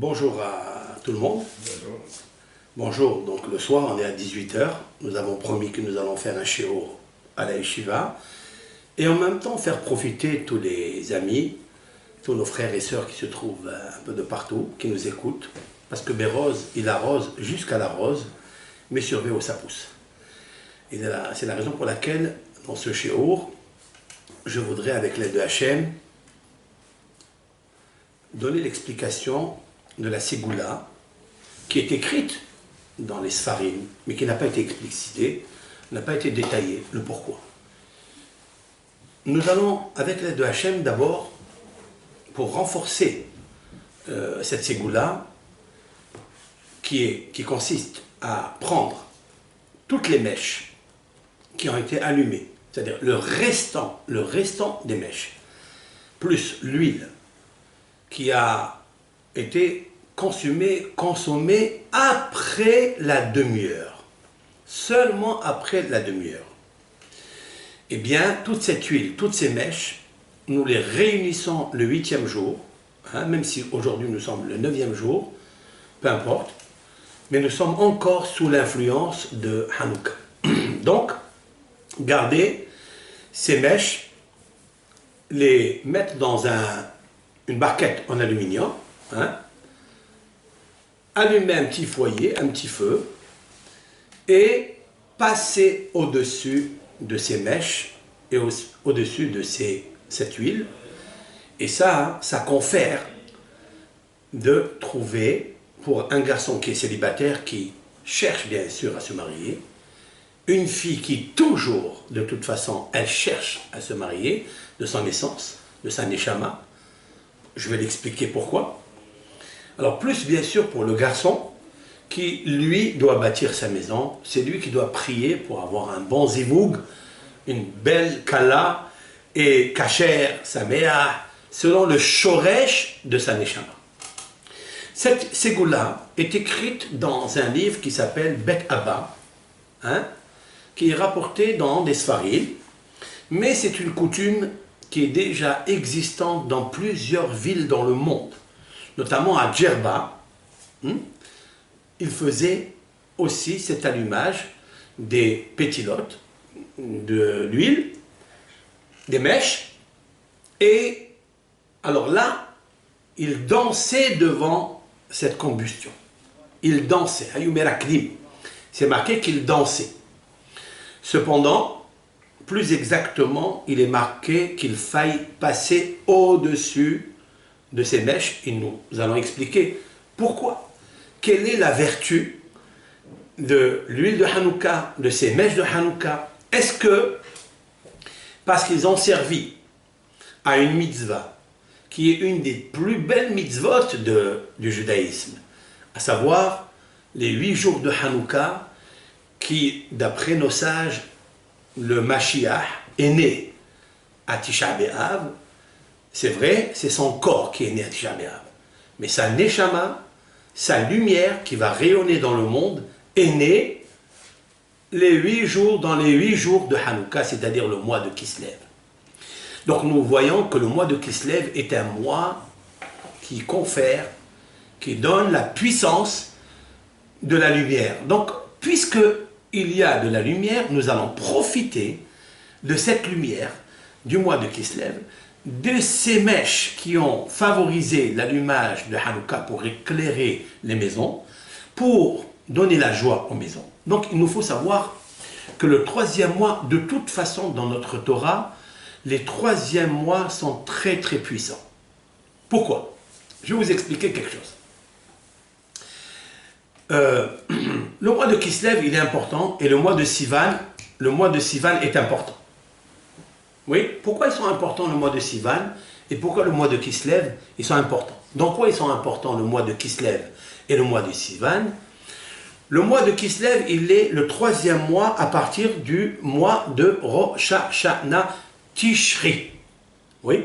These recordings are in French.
Bonjour à tout le monde. Bonjour. Bonjour, donc le soir on est à 18 h. Nous avons promis que nous allons faire un shiur à la yeshiva et en même temps faire profiter tous les amis, tous nos frères et sœurs qui se trouvent un peu de partout, qui nous écoutent. Parce que Béroz, il arrose jusqu'à la rose, mais sur Véo ça pousse. Et c'est la raison pour laquelle dans ce shiur, je voudrais avec l'aide de Hachem donner l'explication de la Ségoula qui est écrite dans les Sfarim, mais qui n'a pas été explicitée, n'a pas été détaillée, le pourquoi. Nous allons, avec l'aide de Hachem, d'abord, pour renforcer cette Ségoula, qui consiste à prendre toutes les mèches qui ont été allumées, c'est-à-dire le restant des mèches, plus l'huile qui a été consommée après la demi-heure, seulement après la demi-heure. Eh bien, toute cette huile, toutes ces mèches, nous les réunissons le 8e jour, même si aujourd'hui nous sommes le 9e jour, peu importe, mais nous sommes encore sous l'influence de Hanouka. Donc, gardez ces mèches, les mettre dans une barquette en aluminium, allumer un petit foyer, un petit feu, et passer au-dessus de ces mèches et au-dessus de cette huile. Et ça confère de trouver, pour un garçon qui est célibataire, qui cherche bien sûr à se marier, une fille qui toujours, de toute façon, elle cherche à se marier, de son essence, de sa neshama. Je vais l'expliquer pourquoi. Alors plus bien sûr pour le garçon, qui lui doit bâtir sa maison, c'est lui qui doit prier pour avoir un bon zivoug, une belle kala, et kacher, saméa, selon le shoresh de sa neshama. Cette ségoula est écrite dans un livre qui s'appelle Bet Abba, qui est rapporté dans des Sfarim, mais c'est une coutume qui est déjà existante dans plusieurs villes dans le monde, notamment à Djerba. Il faisait aussi cet allumage des pétilotes, de l'huile, des mèches, et alors là, il dansait devant cette combustion. Il dansait, Hayumeraklim. C'est marqué qu'il dansait. Cependant, plus exactement, il est marqué qu'il faille passer au-dessus de ces mèches, et nous allons expliquer pourquoi. Quelle est la vertu de l'huile de Hanouka, de ces mèches de Hanouka? Est-ce que, parce qu'ils ont servi à une mitzvah, qui est une des plus belles mitzvot du judaïsme, à savoir les 8 jours de Hanouka, qui, d'après nos sages, le Mashiach est né à Tisha B'Av. C'est vrai, c'est son corps qui est né à Tisha B'Av. Mais sa neshama, sa lumière qui va rayonner dans le monde, est née dans les 8 jours de Hanouka, c'est-à-dire le mois de Kislev. Donc nous voyons que le mois de Kislev est un mois qui confère, qui donne la puissance de la lumière. Donc, puisque il y a de la lumière, nous allons profiter de cette lumière du mois de Kislev, de ces mèches qui ont favorisé l'allumage de Hanouka pour éclairer les maisons, pour donner la joie aux maisons. Donc il nous faut savoir que le 3e mois, de toute façon dans notre Torah, les 3e mois sont très très puissants. Pourquoi? Je vais vous expliquer quelque chose. Le mois de Kislev, il est important, et le mois de Sivan est important. Oui, pourquoi ils sont importants le mois de Sivan, et pourquoi le mois de Kislev, ils sont importants? Dans quoi ils sont importants le mois de Kislev et le mois de Sivan? Le mois de Kislev, il est le 3e mois à partir du mois de Rosh Hashanah Tishri. Oui,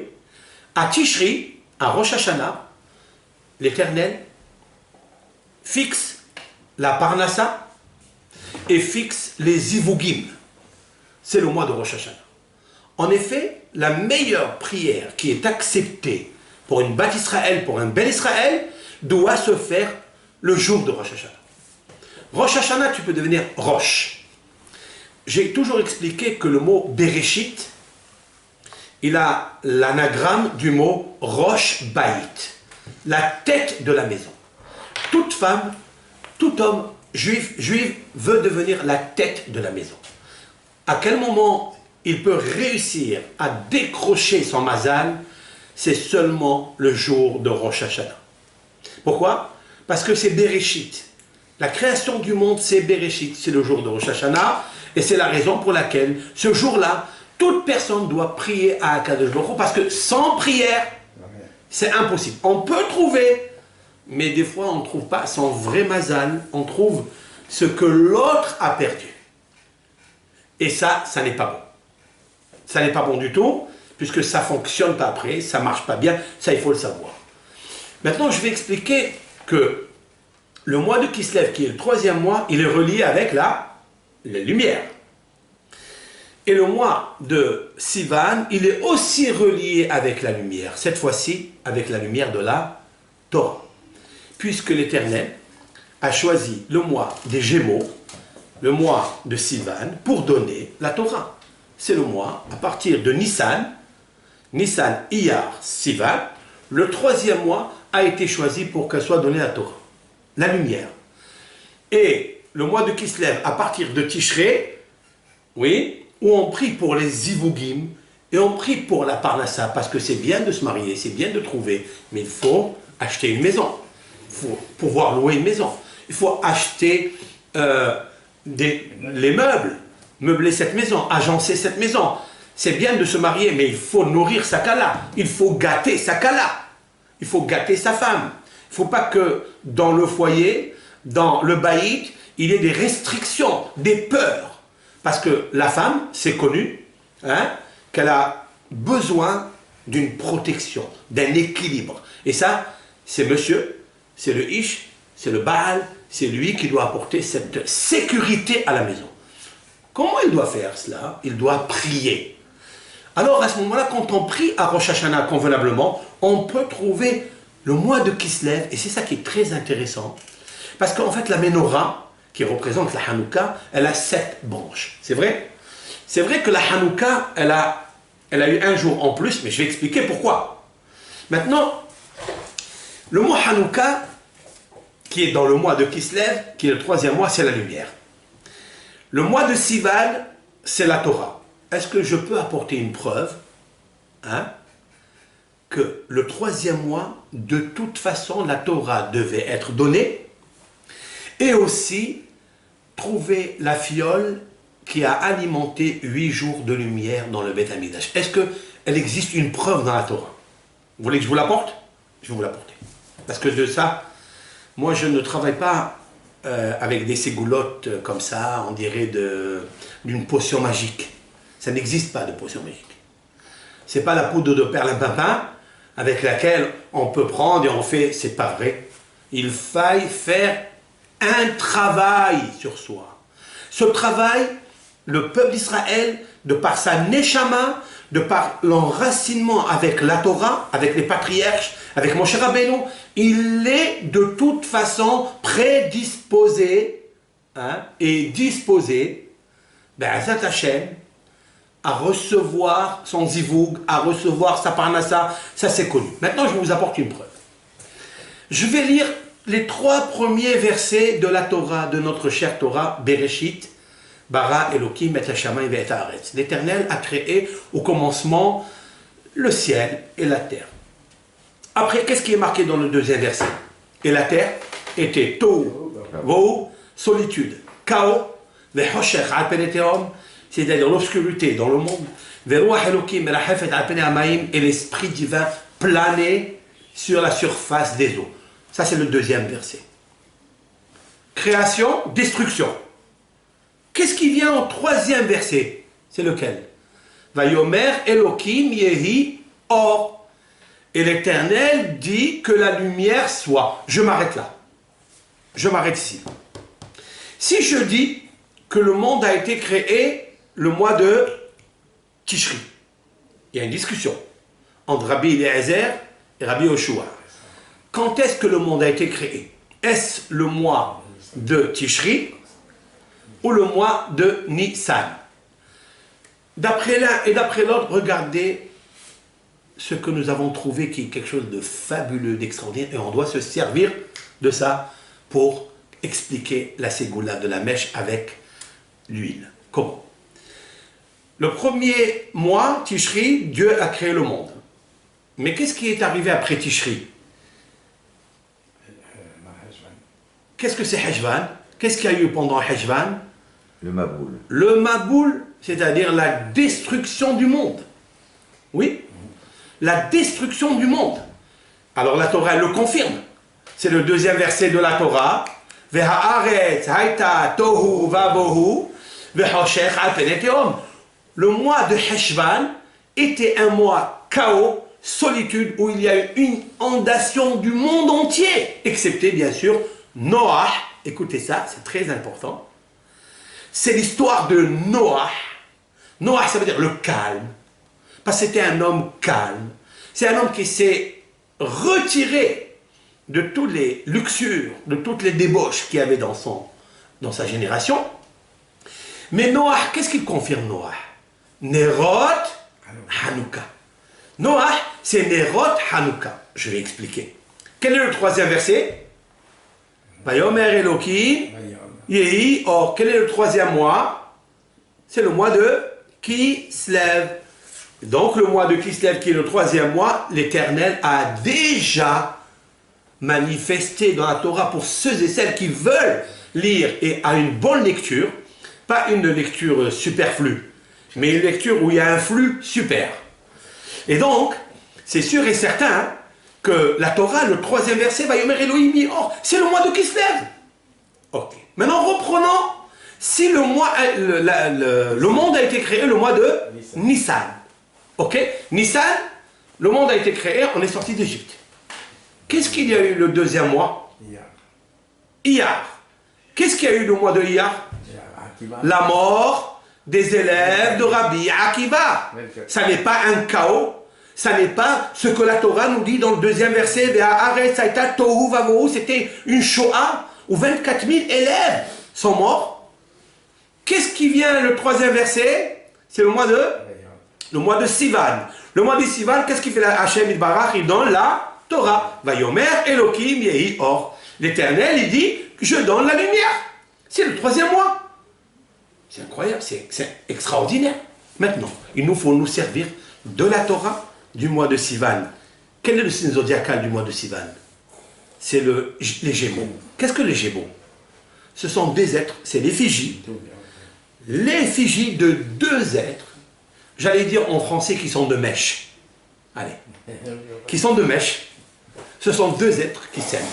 à Tishri, à Rosh Hashanah, l'Éternel fixe la Parnassa et fixe les Zivugim. C'est le mois de Rosh Hashanah. En effet, la meilleure prière qui est acceptée pour une Bat Israël, pour un bel Israël, doit se faire le jour de Rosh Hashanah. Rosh Hashanah, tu peux devenir Rosh. J'ai toujours expliqué que le mot Bereshit, il a l'anagramme du mot Rosh Baït, la tête de la maison. Toute femme, tout homme juif veut devenir la tête de la maison. À quel moment il peut réussir à décrocher son mazal? C'est seulement le jour de Rosh Hashanah. Pourquoi? Parce que c'est Bereshit. La création du monde, c'est Bereshit, c'est le jour de Rosh Hashanah, et c'est la raison pour laquelle, ce jour-là, toute personne doit prier à Akadosh Baruch Hu, parce que sans prière, c'est impossible. On peut trouver, mais des fois on ne trouve pas son vrai mazal, on trouve ce que l'autre a perdu. Et ça n'est pas bon. Ça n'est pas bon du tout, puisque ça ne fonctionne pas après, ça ne marche pas bien, ça il faut le savoir. Maintenant je vais expliquer que le mois de Kislev, qui est le 3e mois, il est relié avec la lumière. Et le mois de Sivan, il est aussi relié avec la lumière, cette fois-ci avec la lumière de la Torah. Puisque l'Éternel a choisi le mois des Gémeaux, le mois de Sivan, pour donner la Torah. C'est le mois, à partir de Nissan, Iyar, Sivan, le 3e mois a été choisi pour qu'elle soit donnée la Torah, la lumière. Et le mois de Kislev, à partir de Tishré, oui, où on prie pour les zivugim, et on prie pour la parnassa, parce que c'est bien de se marier, c'est bien de trouver, mais il faut acheter une maison, il faut pouvoir louer une maison, il faut acheter les meubles, meubler cette maison, agencer cette maison. C'est bien de se marier, mais il faut nourrir sa kala, il faut gâter sa kala, il faut gâter sa femme. Il ne faut pas que dans le foyer, dans le baït, il y ait des restrictions, des peurs. Parce que la femme, c'est connu, hein, qu'elle a besoin d'une protection, d'un équilibre. Et ça, c'est monsieur, c'est le ish, c'est le baal, c'est lui qui doit apporter cette sécurité à la maison. Comment il doit faire cela? Il doit prier. Alors à ce moment-là, quand on prie à Rosh Hashanah convenablement, on peut trouver le mois de Kislev, et c'est ça qui est très intéressant, parce qu'en fait la menorah, qui représente la Hanouka, elle a 7 branches. C'est vrai? C'est vrai que la Hanouka, elle a eu un jour en plus, mais je vais expliquer pourquoi. Maintenant, le mot Hanouka, qui est dans le mois de Kislev, qui est le 3e mois, c'est la lumière. Le mois de Sivan, c'est la Torah. Est-ce que je peux apporter une preuve, hein, que le 3e mois, de toute façon, la Torah devait être donnée, et aussi trouver la fiole qui a alimenté 8 jours de lumière dans le Beth Amikdash. Est-ce qu'il existe une preuve dans la Torah? Vous voulez que je vous l'apporte? Je vais vous l'apporter. Parce que de ça, moi je ne travaille pas avec des ségoulottes comme ça, on dirait d'une potion magique. Ça n'existe pas de potion magique. Ce n'est pas la poudre de perlimpinpin avec laquelle on peut prendre et on fait, c'est pas vrai. Il faille faire un travail sur soi. Ce travail, le peuple d'Israël, de par sa neshama, de par l'enracinement avec la Torah, avec les patriarches, avec Moshe Rabbeinu, il est de toute façon prédisposé, hein, et disposé, Be'ezrat Hashem, à recevoir son zivoug, à recevoir sa parnassa. Ça c'est connu. Maintenant je vous apporte une preuve. Je vais lire les 3 premiers versets de la Torah, de notre chère Torah, Bereshit, Bara Elohim et Hashamayim et Haaretz. L'Éternel a créé au commencement le ciel et la terre. Après, qu'est-ce qui est marqué dans le 2e verset? Et la terre était Tohu, Vohu, solitude, chaos, Vehoshech al pnei tehom, c'est-à-dire l'obscurité dans le monde, Veruach Elohim merachefet al pnei hamayim, et l'esprit divin planait sur la surface des eaux. Ça, c'est le 2e verset. Création, destruction. Qu'est-ce qui vient au 3e verset? C'est lequel? Vayomer Elohim yehi or. Et l'Éternel dit que la lumière soit. Je m'arrête là. Je m'arrête ici. Si je dis que le monde a été créé le mois de Tishri, il y a une discussion entre Rabbi Eliezer et Rabbi Yoshua. quand est-ce que le monde a été créé? Est-ce le mois de Tishri ou le mois de Nissan? D'après l'un et d'après l'autre, regardez ce que nous avons trouvé qui est quelque chose de fabuleux, d'extraordinaire, et on doit se servir de ça pour expliquer la ségoula de la mèche avec l'huile. Comment? Le premier mois, Tishri, Dieu a créé le monde. Mais qu'est-ce qui est arrivé après Tishri? Qu'est-ce que c'est Hajvan? Qu'est-ce qu'il y a eu pendant Hajvan? Le Maboul. Le Maboul, c'est-à-dire la destruction du monde. Oui, la destruction du monde. Alors la Torah, elle le confirme. C'est le deuxième verset de la Torah. Le mois de Heshvan était un mois chaos, solitude, où il y a eu une inondation du monde entier, excepté bien sûr Noah. Écoutez ça, c'est très important. C'est l'histoire de Noah. Noah, ça veut dire le calme. Parce que c'était un homme calme. C'est un homme qui s'est retiré de toutes les luxures, de toutes les débauches qu'il y avait dans sa génération. Mais Noah, qu'est-ce qu'il confirme Noah? Nerot Hanouka. Noah, c'est Nerot Hanouka. Je vais expliquer. Quel est le troisième verset? Vayomer Elohim Yehi Or. Quel est le troisième mois? C'est le mois de Kislev. Donc le mois de Kislev, qui est le troisième mois, l'Éternel a déjà manifesté dans la Torah pour ceux et celles qui veulent lire et à une bonne lecture, pas une lecture superflue, mais une lecture où il y a un flux super. Et donc, c'est sûr et certain que la Torah, le troisième verset, va Yomer Elohim Or, c'est le mois de Kislev. Ok. Maintenant, reprenons, si le monde a été créé le mois de Nissan. Ok? Nissan, le monde a été créé, on est sorti d'Égypte. Qu'est-ce qu'il y a eu le deuxième mois? Iyar. Qu'est-ce qu'il y a eu le mois de Iyar? La mort des élèves de Rabbi Akiva. Ça n'est pas un chaos. Ça n'est pas ce que la Torah nous dit dans le deuxième verset. C'était une Shoah où 24 000 élèves sont morts. Qu'est-ce qui vient le troisième verset? C'est le mois de Sivan. Le mois de Sivan, qu'est-ce qu'il fait Hachem Itbarach? Il donne la Torah. Vayomer Elohim Yehi Or. L'Éternel, il dit, je donne la lumière. C'est le troisième mois. C'est incroyable, c'est extraordinaire. Maintenant, il nous faut nous servir de la Torah du mois de Sivan. Quel est le signe zodiacal du mois de Sivan? C'est les Gémeaux. Qu'est-ce que les Gémeaux? Ce sont des êtres, c'est l'effigie. L'effigie de deux êtres, j'allais dire en français qui sont de mèche. Allez, qui sont de mèche. Ce sont deux êtres qui s'aiment,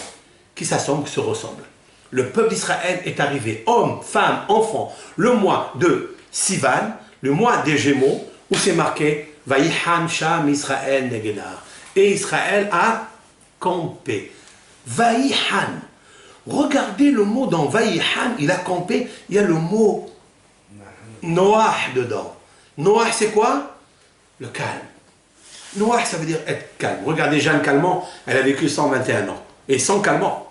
qui s'assemblent, qui se ressemblent. Le peuple d'Israël est arrivé, hommes, femmes, enfants, le mois de Sivan, le mois des Gémeaux, où c'est marqué Vaïhan Sham Israël Negedar. Et Israël a campé. Vaïhan. Regardez le mot dans Vaïhan, il a campé, il y a le mot Noah dedans. Noah, c'est quoi? Le calme. Noah, ça veut dire être calme. Regardez Jeanne Calment, elle a vécu 121 ans. Et sans calmant.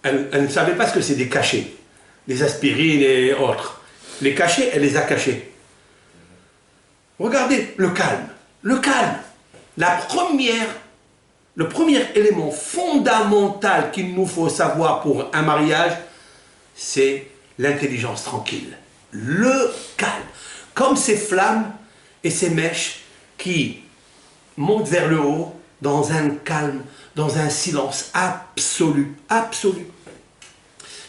Elle ne savait pas ce que c'est des cachets. Les aspirines et autres. Les cachets, elle les a cachés. Regardez le calme. Le calme. Le premier élément fondamental qu'il nous faut savoir pour un mariage, c'est l'intelligence tranquille. Le calme. Comme ces flammes et ces mèches qui montent vers le haut dans un calme, dans un silence absolu. Absolu.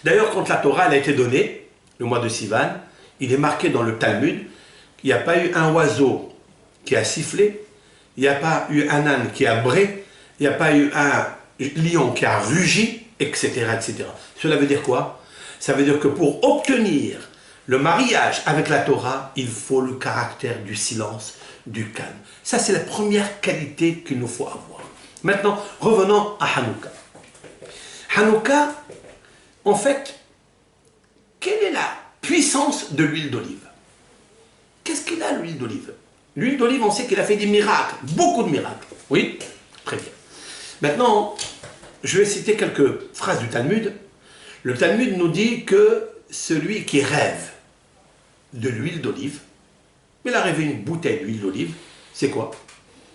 D'ailleurs, quand la Torah elle a été donnée, le mois de Sivan, il est marqué dans le Talmud qu'il n'y a pas eu un oiseau qui a sifflé, il n'y a pas eu un âne qui a bré, il n'y a pas eu un lion qui a rugi, etc., etc. Cela veut dire quoi? Ça veut dire que pour obtenir le mariage avec la Torah, il faut le caractère du silence, du calme. Ça, c'est la première qualité qu'il nous faut avoir. Maintenant, revenons à Hanouka. Hanouka, en fait, quelle est la puissance de l'huile d'olive? Qu'est-ce qu'il a, l'huile d'olive? L'huile d'olive, on sait qu'il a fait des miracles, beaucoup de miracles. Oui? Très bien. Maintenant, je vais citer quelques phrases du Talmud. Le Talmud nous dit que celui qui rêve de l'huile d'olive, il a rêvé une bouteille d'huile d'olive, c'est quoi?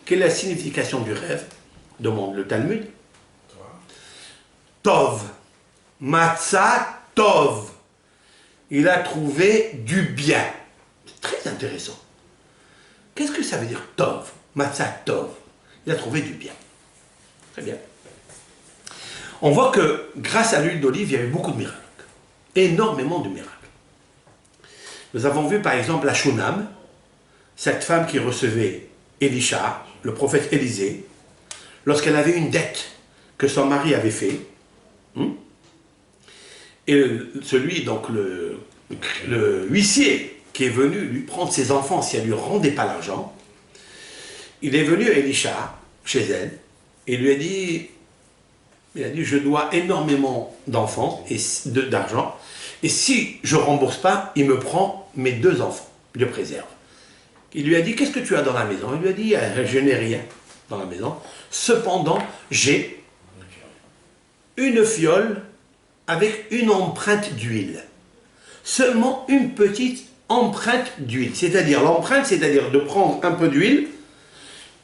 Quelle est la signification du rêve? Demande le Talmud. Tov, Matzah Tov. Il a trouvé du bien. C'est très intéressant. Qu'est-ce que ça veut dire Tov, Matzah Tov? Il a trouvé du bien. Très bien. On voit que grâce à l'huile d'olive, il y avait beaucoup de miracles. Énormément de miracles. Nous avons vu par exemple la Shunam, cette femme qui recevait Élisha, le prophète Élisée, lorsqu'elle avait une dette que son mari avait fait. Et celui, donc le huissier qui est venu lui prendre ses enfants si elle ne lui rendait pas l'argent, il est venu à Élisha, chez elle, et lui a dit, je dois énormément d'enfants et d'argent, et si je ne rembourse pas, il me prend mes 2 enfants, je préserve. Il lui a dit, qu'est-ce que tu as dans la maison? Il lui a dit, je n'ai rien dans la maison, cependant, j'ai une fiole avec une empreinte d'huile. Seulement une petite empreinte d'huile. C'est-à-dire, l'empreinte, c'est-à-dire de prendre un peu d'huile,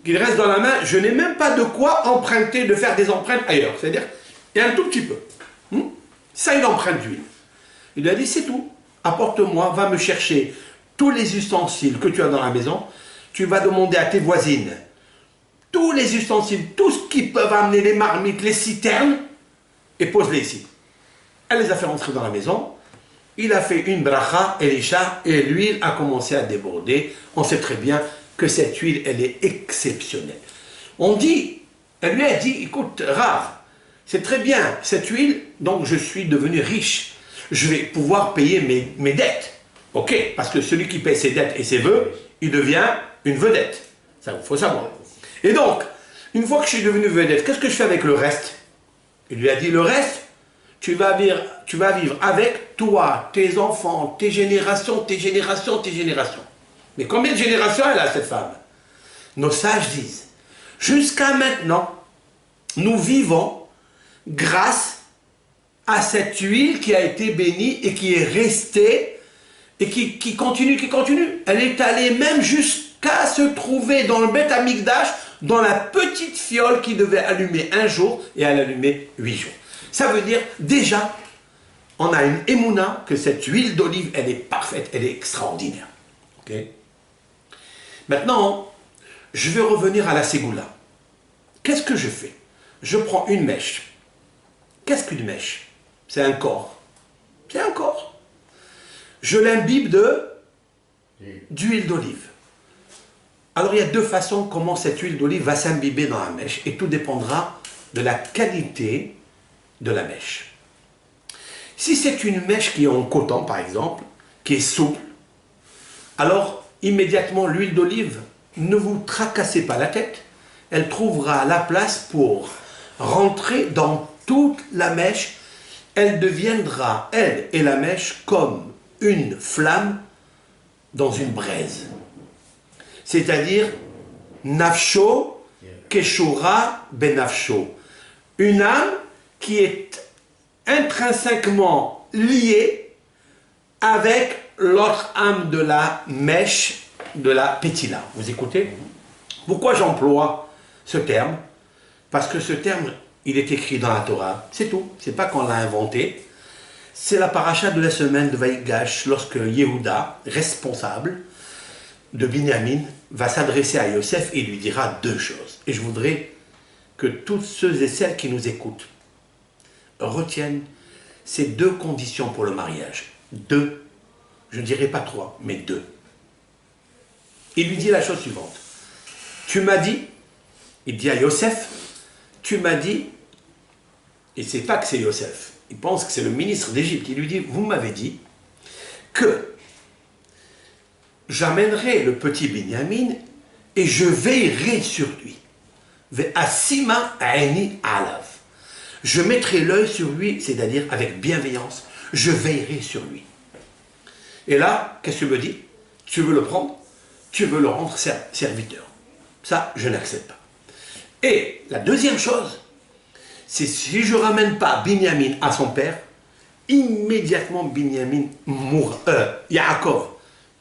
qu'il reste dans la main, je n'ai même pas de quoi emprunter, de faire des empreintes ailleurs. C'est-à-dire, il y a un tout petit peu. Ça, une empreinte d'huile. Il lui a dit, c'est tout. Apporte-moi, va me chercher tous les ustensiles que tu as dans la maison. Tu vas demander à tes voisines tous les ustensiles, tout ce qui peuvent amener les marmites, les citernes, et pose-les ici. Elle les a fait rentrer dans la maison. Il a fait une bracha, Elisha, et l'huile a commencé à déborder. On sait très bien que cette huile, elle est exceptionnelle. On dit, elle lui a dit, écoute, Rav, c'est très bien, cette huile, donc je suis devenu riche. Je vais pouvoir payer mes dettes. Ok, parce que celui qui paie ses dettes et ses vœux, il devient une vedette. Ça, il faut savoir. Et donc, une fois que je suis devenu vedette, qu'est-ce que je fais avec le reste? Il lui a dit, le reste, tu vas vivre avec toi, tes enfants, tes générations, tes générations, tes générations. Mais combien de générations elle a, cette femme? Nos sages disent, jusqu'à maintenant, nous vivons grâce à cette huile qui a été bénie et qui est restée et qui continue, Elle est allée même jusqu'à se trouver dans le Beth Amikdash, dans la petite fiole qui devait allumer un jour et elle allumait 8 jours. Ça veut dire, déjà, on a une émouna que cette huile d'olive, elle est parfaite, elle est extraordinaire. Okay? Maintenant, je vais revenir à la ségoula. Qu'est-ce que je fais? Je prends une mèche. Qu'est-ce qu'une mèche? C'est un corps. C'est un corps. Je l'imbibe d'huile d'olive. Alors il y a 2 façons comment cette huile d'olive va s'imbiber dans la mèche et tout dépendra de la qualité de la mèche. Si c'est une mèche qui est en coton par exemple, qui est souple, alors immédiatement l'huile d'olive, ne vous tracassez pas la tête, elle trouvera la place pour rentrer dans toute la mèche, elle deviendra, elle et la mèche, comme une flamme dans une braise. C'est-à-dire, nafsho keshura benafsho. Une âme qui est intrinsèquement liée avec l'autre âme de la mèche, de la pétila. Vous écoutez? Pourquoi j'emploie ce terme? Parce que ce terme, il est écrit dans la Torah. C'est tout. C'est pas qu'on l'a inventé. C'est la paracha de la semaine de Vaïgash, lorsque Yehuda, responsable de Binyamin, va s'adresser à Yosef et lui dira 2 choses. Et je voudrais que tous ceux et celles qui nous écoutent retiennent ces 2 conditions pour le mariage. 2, je ne dirais pas 3, mais 2. Il lui dit la chose suivante. Tu m'as dit, il dit à Yosef, tu m'as dit, et c'est pas que c'est Yosef, il pense que c'est le ministre d'Égypte, il lui dit, vous m'avez dit que j'amènerai le petit Binyamin et je veillerai sur lui. Ve'asima aini alav. Je mettrai l'œil sur lui, c'est-à-dire avec bienveillance, je veillerai sur lui. Et là, qu'est-ce que tu me dis? Tu veux le prendre? Tu veux le rendre serviteur? Ça, je n'accepte pas. Et la deuxième chose, c'est si je ne ramène pas Binyamin à son père, immédiatement Binyamin mourra, Yaakov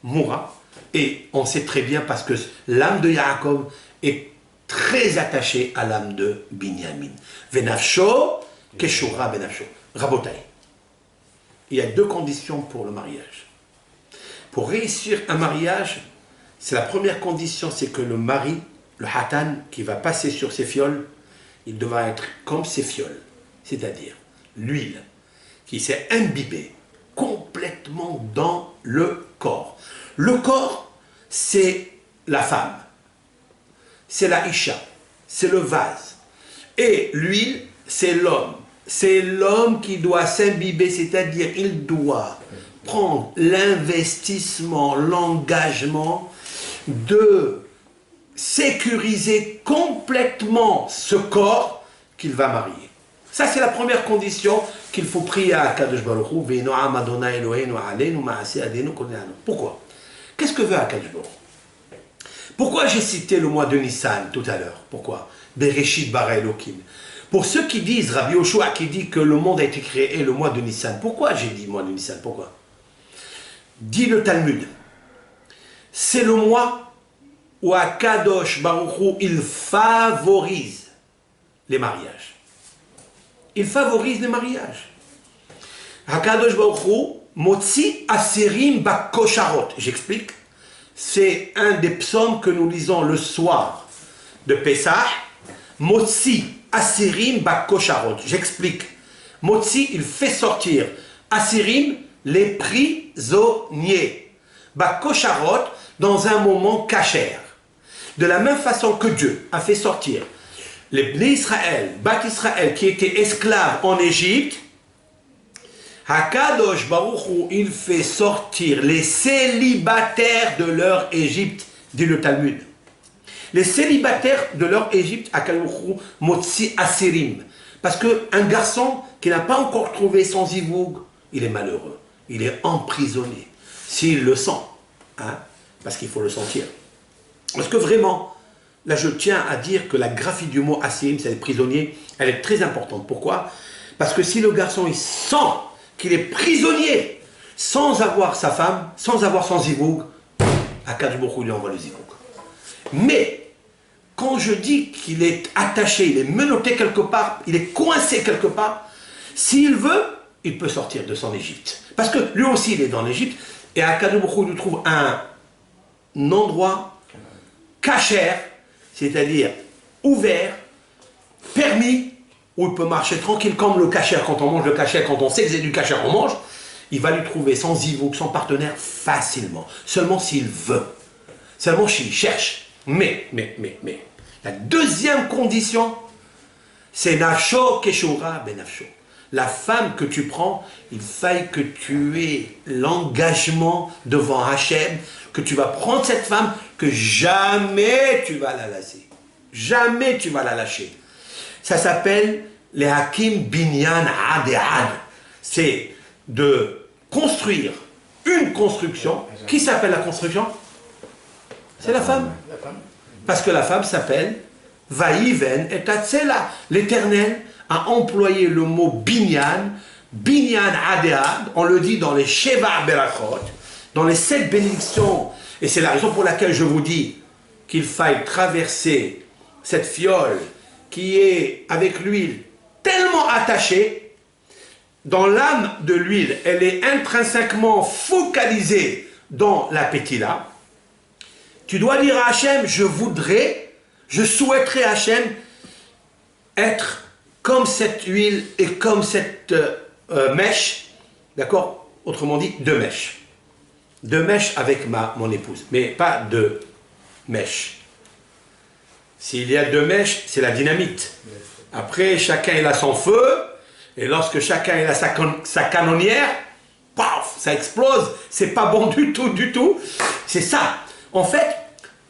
mourra. Et on sait très bien parce que l'âme de Yaakov est très attachée à l'âme de Binyamin. Venafsho, Keshura Benafsho. Rabotai. Il y a deux conditions pour le mariage. Pour réussir un mariage, c'est la première condition, c'est que le mari, le hatan, qui va passer sur ses fioles, il devra être comme ses fioles, c'est-à-dire l'huile qui s'est imbibée complètement dans le corps. Le corps, c'est la femme, c'est la isha, c'est le vase. Et l'huile, c'est l'homme. C'est l'homme qui doit s'imbiber, c'est-à-dire il doit prendre l'investissement, l'engagement de sécuriser complètement ce corps qu'il va marier. Ça, c'est la première condition qu'il faut prier à Akadosh Baruch Hu. Pourquoi? Qu'est-ce que veut Akadosh Baruch Hu? Pourquoi j'ai cité le mois de Nissan tout à l'heure? Pourquoi? Bereshit bara Elokim. Pour ceux qui disent, Rabbi Yoshua qui dit que le monde a été créé le mois de Nissan, pourquoi j'ai dit mois de Nissan? Pourquoi? Dit le Talmud, c'est le mois où Akadosh Baruch Hu, il favorise les mariages. Il favorise les mariages. Akadosh Baruch Hu, Motzi Asirim Bakosharot. J'explique. C'est un des psaumes que nous lisons le soir de Pessah. Motzi Asirim Bakosharot. J'explique. Motzi, il fait sortir. Asirim, les prisonniers. Bakosharot, dans un moment cachère. De la même façon que Dieu a fait sortir les Bnei Israël, Bat Israël, qui étaient esclaves en Égypte, Hakadosh Baruch Hu, il fait sortir les célibataires de leur Égypte, dit le Talmud. Les célibataires de leur Égypte, Hakadosh Baruch Hu, Motzi Asirim. Parce qu'un garçon qui n'a pas encore trouvé son zivoug, il est malheureux, il est emprisonné. S'il le sent, hein, parce qu'il faut le sentir. Parce que vraiment, là je tiens à dire que la graphie du mot Asirim, c'est les prisonniers, elle est très importante. Pourquoi? Parce que si le garçon il sent qu'il est prisonnier, sans avoir sa femme, sans avoir son zivoug, Akadosh Baruch Hu lui envoie le zivoug. Mais, quand je dis qu'il est attaché, il est menotté quelque part, il est coincé quelque part, s'il veut, il peut sortir de son Égypte. Parce que lui aussi il est dans l'Égypte, et Akadosh Baruch Hu lui trouve un endroit cachère, c'est-à-dire ouvert, permis, où il peut marcher tranquille comme le cachère. Quand on mange le cachère, quand on sait que c'est du cachère, on mange, il va lui trouver son zivouk, son partenaire facilement. Seulement s'il veut. Seulement s'il cherche. Mais. La deuxième condition, c'est Nafsho Keshura Benafsho. La femme que tu prends, il faille que tu aies l'engagement devant Hachem, que tu vas prendre cette femme, que jamais tu vas la lasser. Jamais tu vas la lâcher. Ça s'appelle les Hakim Binyan Ad. C'est de construire une construction. Qui s'appelle la construction? C'est la femme. Parce que la femme s'appelle Vaïven et Tatsela. L'Éternel a employé le mot Binyan, Binyan Ad. On le dit dans les Sheva Berachot, dans les 7 bénédictions. Et c'est la raison pour laquelle je vous dis qu'il faille traverser cette fiole qui est avec l'huile tellement attachée, dans l'âme de l'huile, elle est intrinsèquement focalisée dans la pétila. Tu dois dire à Hachem, je souhaiterais Hachem être comme cette huile et comme cette mèche, d'accord? Autrement dit, 2 mèches. 2 mèches avec mon épouse, mais pas 2 mèches. S'il y a 2 mèches, c'est la dynamite. Après, chacun il a son feu, et lorsque chacun il a sa canonnière, paf, ça explose, c'est pas bon du tout. C'est ça. En fait,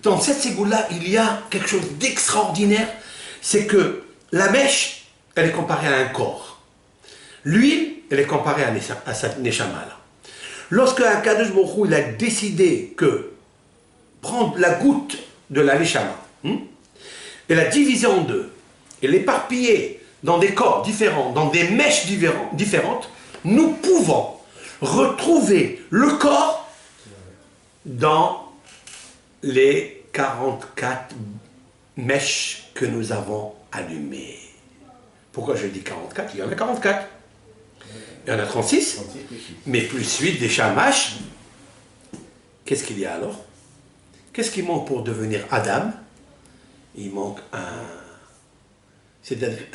dans cette ségoule-là, il y a quelque chose d'extraordinaire, c'est que la mèche, elle est comparée à un corps. L'huile, elle est comparée à sa neshama là. Lorsque Akadosh Baruch Hu, il a décidé que prendre la goutte de la neshama, et la diviser en 2, et l'éparpiller dans des corps différents, dans des mèches différentes, nous pouvons retrouver le corps dans les 44 mèches que nous avons allumées. Pourquoi je dis 44? Il y en a 44. Il y en a 36, mais plus 8 des shamash. Qu'est-ce qu'il y a alors? Qu'est-ce qui manque pour devenir Adam? Il manque un. C'est-à-dire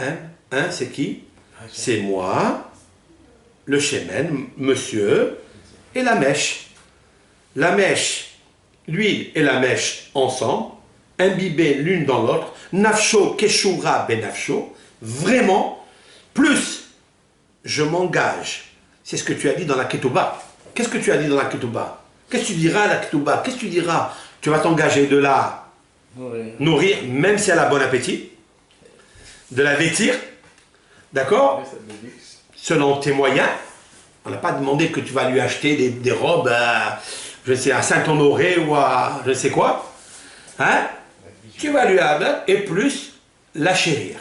un, c'est qui? C'est moi, le shemen, monsieur, et la mèche. La mèche, l'huile et la mèche ensemble, imbibées l'une dans l'autre, nafsho keshura benafsho, vraiment, plus je m'engage. C'est ce que tu as dit dans la ketouba. Qu'est-ce que tu as dit dans la ketouba? Qu'est-ce que tu diras à la ketouba? Qu'est-ce que tu diras? Tu vas t'engager de la nourrir, même si elle a bon appétit, de la vêtir, d'accord? Selon tes moyens. On n'a pas demandé que tu vas lui acheter des robes, je sais, à Saint-Honoré ou à je ne sais quoi. Hein? Tu vas lui avoir, et plus la chérir.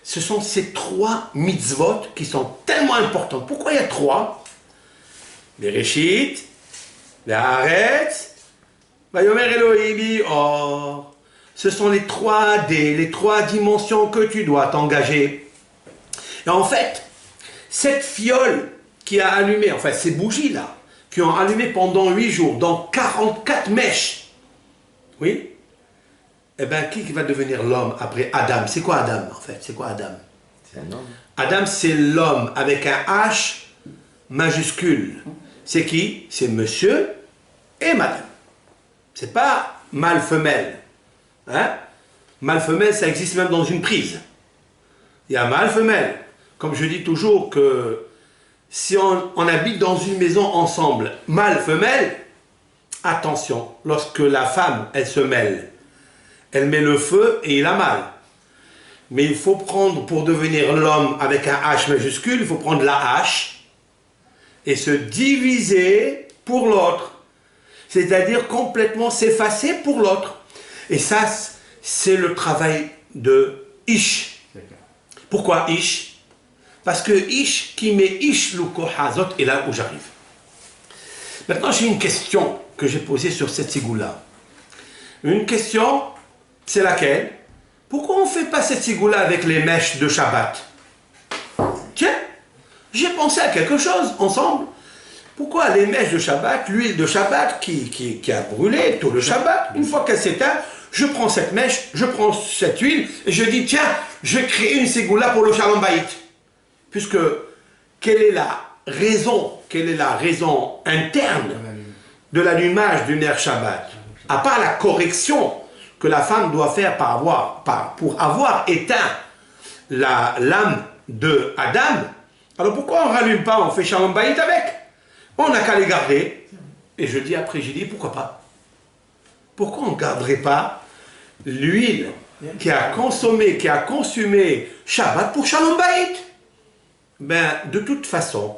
Ce sont ces 3 mitzvot qui sont tellement importantes. Pourquoi il y a 3? Les Réchit, les Haaretz, Vayomer Elohim Or. Ce sont les 3D, les 3 dimensions que tu dois t'engager. Et en fait, cette fiole qui a allumé, enfin ces bougies-là, qui ont allumé pendant 8 jours, dans 44 mèches, oui? Eh bien, qui va devenir l'homme après Adam? C'est quoi Adam, en fait? C'est quoi Adam? C'est un homme. Adam, c'est l'homme avec un H majuscule. C'est qui? C'est monsieur et madame. C'est pas mâle-femelle. Hein? Mâle-femelle, ça existe même dans une prise. Il y a mâle-femelle. Comme je dis toujours que si on habite dans une maison ensemble, mâle-femelle, attention, lorsque la femme, elle se mêle, elle met le feu et il a mal. Mais il faut prendre, pour devenir l'homme avec un H majuscule, il faut prendre la hache et se diviser pour l'autre. C'est-à-dire complètement s'effacer pour l'autre. Et ça, c'est le travail de Ish. Pourquoi Ish? Parce que Ish, qui met Ish Luko Hazot, est là où j'arrive. Maintenant, j'ai une question que j'ai posée sur cette sigoula. Une question, c'est laquelle? Pourquoi on ne fait pas cette sigoula avec les mèches de Shabbat? Tiens, j'ai pensé à quelque chose ensemble. Pourquoi les mèches de Shabbat, l'huile de Shabbat qui a brûlé tout le Shabbat, une fois qu'elle s'éteint, je prends cette mèche, je prends cette huile, et je dis, tiens, je crée une ségoula pour le Shalom Bayit. Puisque, quelle est la raison interne de l'allumage du ner Shabbat? À part la correction que la femme doit faire pour avoir éteint l'âme de Adam, alors pourquoi on ne rallume pas, on fait Shalom Bayit avec? On n'a qu'à les garder. Et je dis après, j'ai dit, pourquoi pas? Pourquoi on ne garderait pas l'huile qui a consumé Shabbat pour Shalom Bayit? Ben, de toute façon,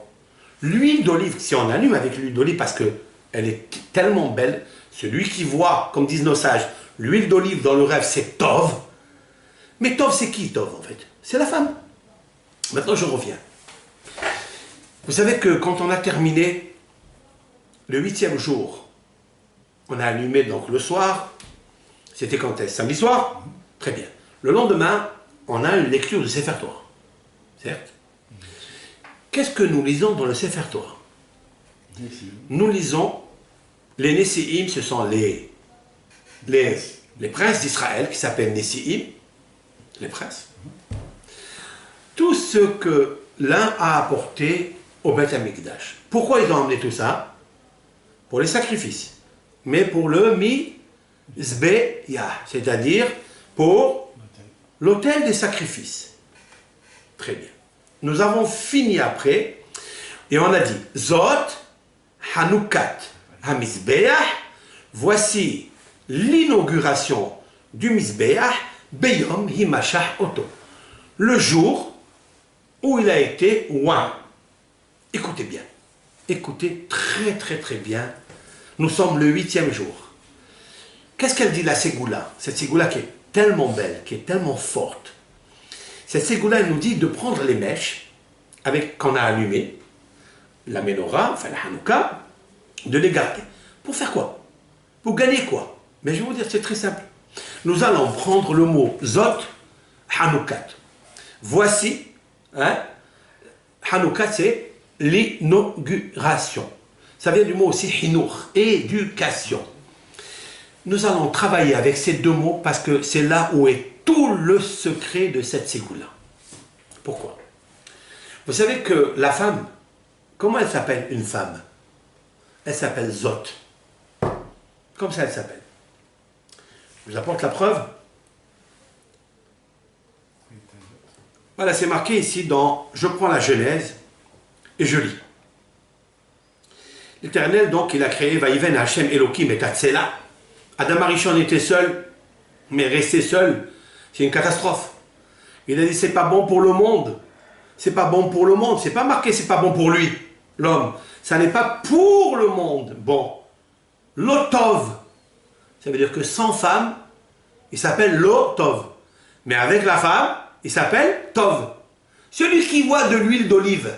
l'huile d'olive, si on allume avec l'huile d'olive, parce qu'elle est tellement belle, celui qui voit, comme disent nos sages, l'huile d'olive dans le rêve, c'est Tov. Mais Tov, c'est qui Tov en fait? C'est la femme. Maintenant, je reviens. Vous savez que quand on a terminé le 8e jour, on a allumé donc le soir, c'était quand est-ce? Samedi soir? Très bien. Le lendemain, on a une lecture de Sefer Torah. Certes? Qu'est-ce que nous lisons dans le Sefer Torah? Nous lisons les Nessi'im, ce sont les princes d'Israël qui s'appellent Nessi'im, les princes. Tout ce que l'un a apporté au Beth Amikdash. Pourquoi ils ont emmené tout ça? Pour les sacrifices, mais pour le Mizbeah, c'est-à-dire pour l'autel des sacrifices. Très bien. Nous avons fini après, et on a dit, Zot, Hanoukat, Hamizbeah, voici l'inauguration du Mizbeah, Beyom Himashah Oto, le jour où il a été oint. Écoutez bien, écoutez très bien, nous sommes le 8e jour. Qu'est-ce qu'elle dit la Ségoula? Cette Ségoula qui est tellement belle, qui est tellement forte. Cette ségoula, elle nous dit de prendre les mèches qu'on a allumées, la menorah, enfin la Hanouka, de les garder. Pour faire quoi? Pour gagner quoi? Mais je vais vous dire, c'est très simple. Nous allons prendre le mot Zot, Hanoukat. Voici, hein, Hanoukat, c'est l'inauguration. Ça vient du mot aussi Hinour, éducation. Nous allons travailler avec ces deux mots parce que c'est là où est tout le secret de cette ségoula. Pourquoi? Vous savez que la femme, comment elle s'appelle une femme? Elle s'appelle Zot. Comme ça elle s'appelle. Je vous apporte la preuve. Voilà, c'est marqué ici dans, je prends la Genèse et je lis. L'Éternel, donc, il a créé Vaïven Hachem Elohim et Tatsela. Adam Arishon était seul, mais rester seul, c'est une catastrophe. Il a dit, c'est pas bon pour le monde. C'est pas bon pour le monde. C'est pas marqué, c'est pas bon pour lui, l'homme. Ça n'est pas pour le monde. Bon. Lotov. Ça veut dire que sans femme, il s'appelle Lotov. Mais avec la femme, il s'appelle Tov. Celui qui voit de l'huile d'olive,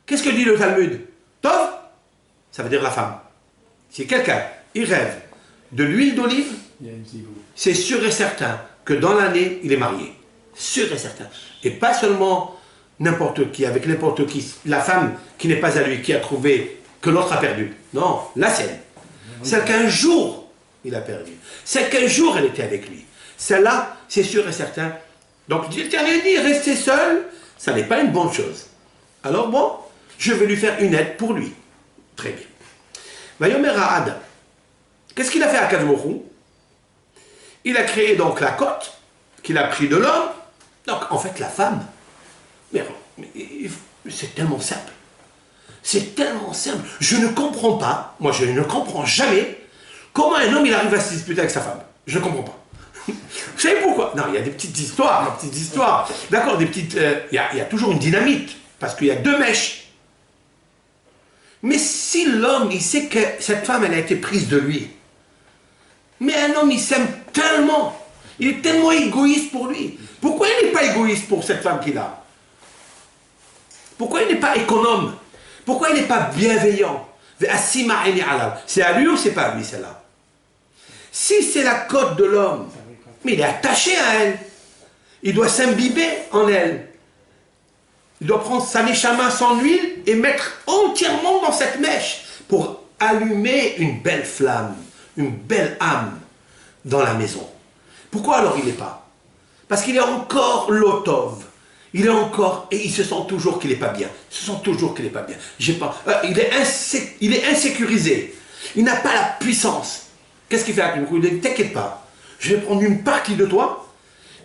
qu'est-ce que dit le Talmud? Tov, ça veut dire la femme. Si quelqu'un, il rêve de l'huile d'olive, c'est sûr et certain que dans l'année, il est marié. Sûr et certain. Et pas seulement n'importe qui, avec n'importe qui. La femme qui n'est pas à lui, qui a trouvé que l'autre a perdu. Non, la sienne. Celle qu'un jour, il a perdu. Celle qu'un jour, elle était avec lui. Celle-là, c'est sûr et certain. Donc, l'Éternel dit, rester seul, ça n'est pas une bonne chose. Alors bon, je vais lui faire une aide pour lui. Très bien. Vayomer à Adam. Qu'est-ce qu'il a fait à Kadmorou? Il a créé donc la côte, qu'il a pris de l'homme. Donc, en fait, la femme. Mais c'est tellement simple. C'est tellement simple. Je ne comprends pas, moi je ne comprends jamais, comment un homme il arrive à se disputer avec sa femme. Je ne comprends pas. Vous savez pourquoi? Non, il y a des petites histoires. D'accord, des petites... il y a toujours une dynamite, parce qu'il y a deux mèches. Mais si l'homme, il sait que cette femme, elle a été prise de lui, mais un homme, il s'aime tellement, il est tellement égoïste pour lui. Pourquoi il n'est pas égoïste pour cette femme qu'il a? Pourquoi il n'est pas économe? Pourquoi il n'est pas bienveillant? C'est à lui ou c'est pas à lui, celle-là? Si c'est la côte de l'homme, mais il est attaché à elle. Il doit s'imbiber en elle. Il doit prendre sa neshama, son huile, et mettre entièrement dans cette mèche pour allumer une belle flamme, une belle âme dans la maison. Pourquoi alors il n'est pas? Parce qu'il est encore l'otov. Il est encore, et il se sent toujours qu'il n'est pas bien. Il se sent toujours qu'il n'est pas bien. Il est insécurisé. Il n'a pas la puissance. Qu'est-ce qu'il fait avec lui? Il dit, t'inquiète pas, je vais prendre une partie de toi,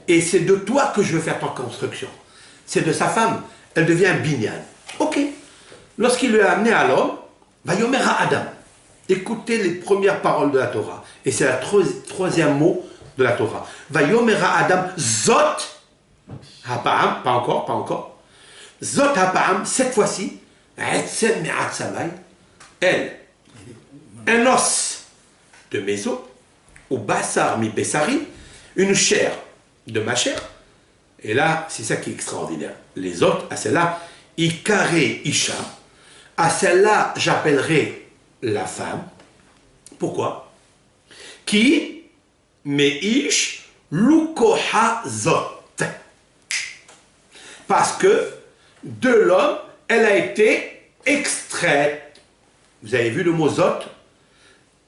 et c'est de toi que je vais faire ta construction. C'est de sa femme, elle devient un binyan. Ok. Lorsqu'il lui a amené à l'homme, Vayomer à Adam. Écoutez les premières paroles de la Torah. Et c'est le troisième mot de la Torah. Vayomer à Adam, Zot, Hapa'am, pas encore. Zot Hapa'am, cette fois-ci, elle, un os de mes os, ou Bassar mi Bessari, une chair de ma chair. Et là, c'est ça qui est extraordinaire. Les autres, à celle-là, Ikare Isha, à celle-là, j'appellerai la femme. Pourquoi? Qui Meish Lukoha Zot. Parce que de l'homme, elle a été extraite. Vous avez vu le mot Zot?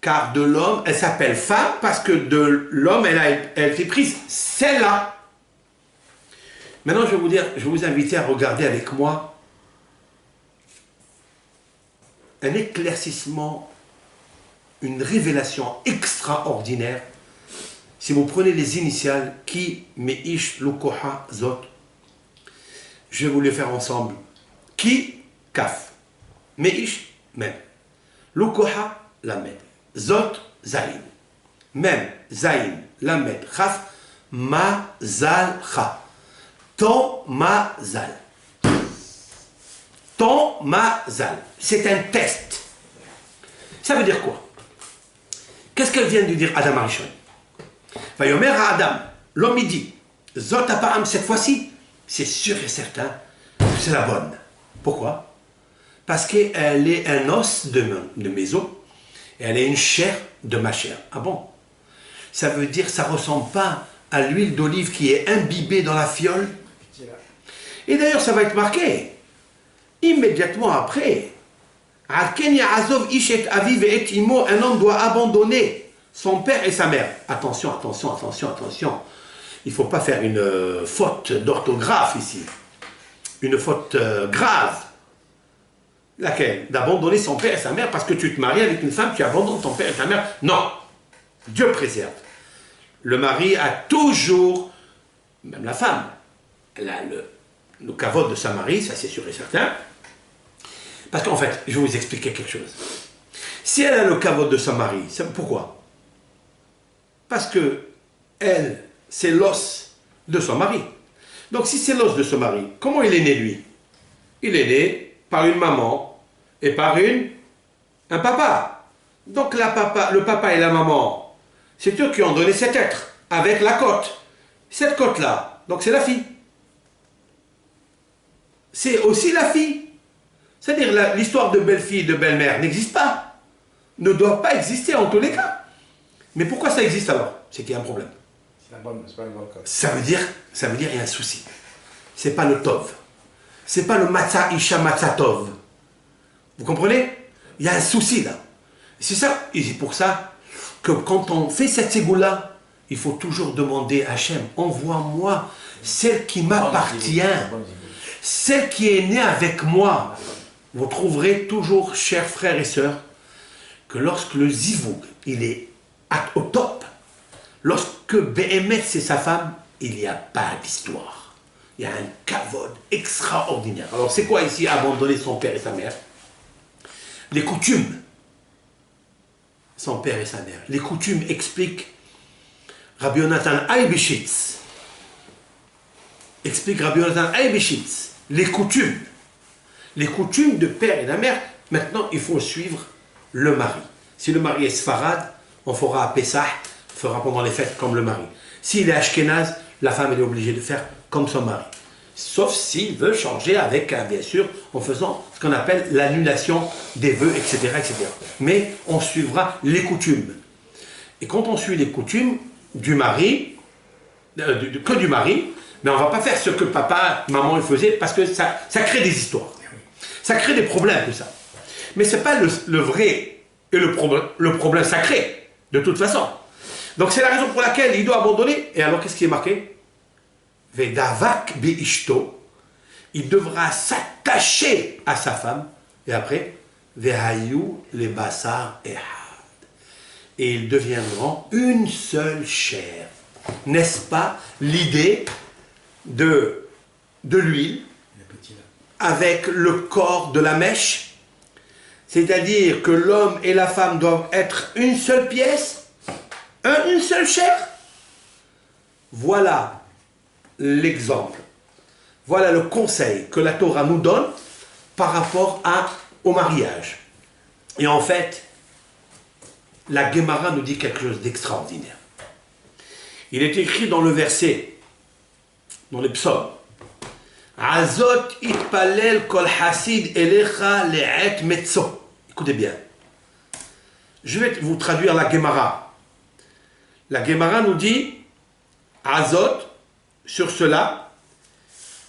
Car de l'homme, elle s'appelle femme parce que de l'homme, elle a été prise. Celle-là. Maintenant, je vais vous inviter à regarder avec moi un éclaircissement, une révélation extraordinaire. Si vous prenez les initiales, Ki, Meish, Lukoha, Zot, je vais vous les faire ensemble. Ki, Kaf. Meish, Mem. Lukoha, Lamed. Zot, Zain. Mem, Zain, Lamed, Chaf, Mazal, Cha. Ton Mazal. Ton Mazal. C'est un test. Ça veut dire quoi? Qu'est-ce qu'elle vient de dire Adam Arishon? Vayomer à Adam, l'homme il dit, Zot Apa'am, cette fois-ci, c'est sûr et certain que c'est la bonne. Pourquoi? Parce qu'elle est un os de mes os, et elle est une chair de ma chair. Ah bon? Ça veut dire que ça ne ressemble pas à l'huile d'olive qui est imbibée dans la fiole. Et d'ailleurs, ça va être marqué immédiatement après. Un homme doit abandonner son père et sa mère. Attention, attention, attention, attention. Il ne faut pas faire une faute d'orthographe ici. Une faute grave. Laquelle? D'abandonner son père et sa mère parce que tu te maries avec une femme, tu abandonnes ton père et ta mère. Non. Dieu préserve. Le mari a toujours, même la femme, elle a le kavod de sa mari, ça c'est sûr et certain. Parce qu'en fait, je vais vous expliquer quelque chose. Si elle a le kavod de sa mari, c'est pourquoi? Parce que elle, c'est l'os de son mari. Donc si c'est l'os de son mari, comment il est né lui? Il est né par une maman et par un papa. Donc le papa et la maman, c'est eux qui ont donné cet être, avec la côte. Cette côte-là, donc c'est la fille. C'est aussi la fille. C'est-à-dire l'histoire de belle-fille et de belle-mère n'existe pas. Ne doit pas exister en tous les cas. Mais pourquoi ça existe alors? C'est qu'il y a un problème. C'est pas une bonne cause. Ça veut dire qu'il y a un souci. C'est pas le tov. C'est pas le matzah isha matzah tov. Vous comprenez? Il y a un souci là. C'est ça, et c'est pour ça que quand on fait cette ségoula, il faut toujours demander à Hachem, envoie-moi celle qui m'appartient, celle qui est née avec moi. Vous trouverez toujours, chers frères et sœurs, que lorsque le zivoug, il est au top, lorsque Béhémet c'est sa femme, il n'y a pas d'histoire. Il y a un kavod extraordinaire. Alors c'est quoi ici abandonner son père et sa mère? Les coutumes. Son père et sa mère. Les coutumes expliquent Rabbi Yonatan Aybeshitz. Explique Rabbi Yonatan Aybeshitz. Les coutumes. Les coutumes de père et de mère. Maintenant, il faut suivre le mari. Si le mari est Sfarad, on fera à Pessah, on fera pendant les fêtes comme le mari. S'il est Ashkenaz, la femme elle est obligée de faire comme son mari. Sauf s'il veut changer avec, bien sûr, en faisant ce qu'on appelle l'annulation des vœux, etc., etc. Mais on suivra les coutumes. Et quand on suit les coutumes du mari, que du mari, mais on ne va pas faire ce que papa, maman, ils faisaient, parce que ça crée des histoires. Ça crée des problèmes, tout ça. Mais ce n'est pas le vrai et le problème sacré, de toute façon. Donc c'est la raison pour laquelle il doit abandonner. Et alors, qu'est-ce qui est marqué? Vedavak bi'ishto, il devra s'attacher à sa femme, et après, Vehayu le basar ehad, et ils deviendront une seule chair. N'est-ce pas l'idée de l'huile avec le corps de la mèche? C'est-à-dire que l'homme et la femme doivent être une seule pièce, une seule chair. Voilà l'exemple. Voilà le conseil que la Torah nous donne par rapport au mariage. Et en fait, la Gemara nous dit quelque chose d'extraordinaire. Il est écrit dans le verset, dans les psaumes, Azot itpalel kol hasid elecha le'et metzo. Écoutez bien. Je vais vous traduire la Gemara. La Gemara nous dit, Azot, sur cela,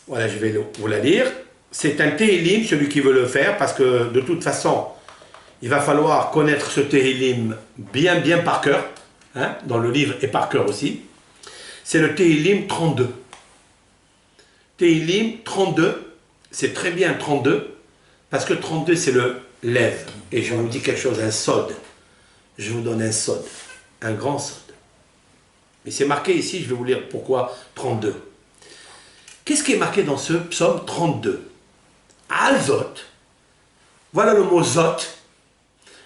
voilà, je vais vous la lire. C'est un Tehillim, celui qui veut le faire, parce que de toute façon, il va falloir connaître ce Tehillim bien par cœur, hein, dans le livre et par cœur aussi. C'est le Tehillim 32. Tehillim 32, c'est très bien 32, parce que 32 c'est le lève. Et je vous dis quelque chose, un sod. Je vous donne un sod, un grand sod. Mais c'est marqué ici, je vais vous lire pourquoi 32. Qu'est-ce qui est marqué dans ce psaume 32? Al-Zot, voilà le mot Zot,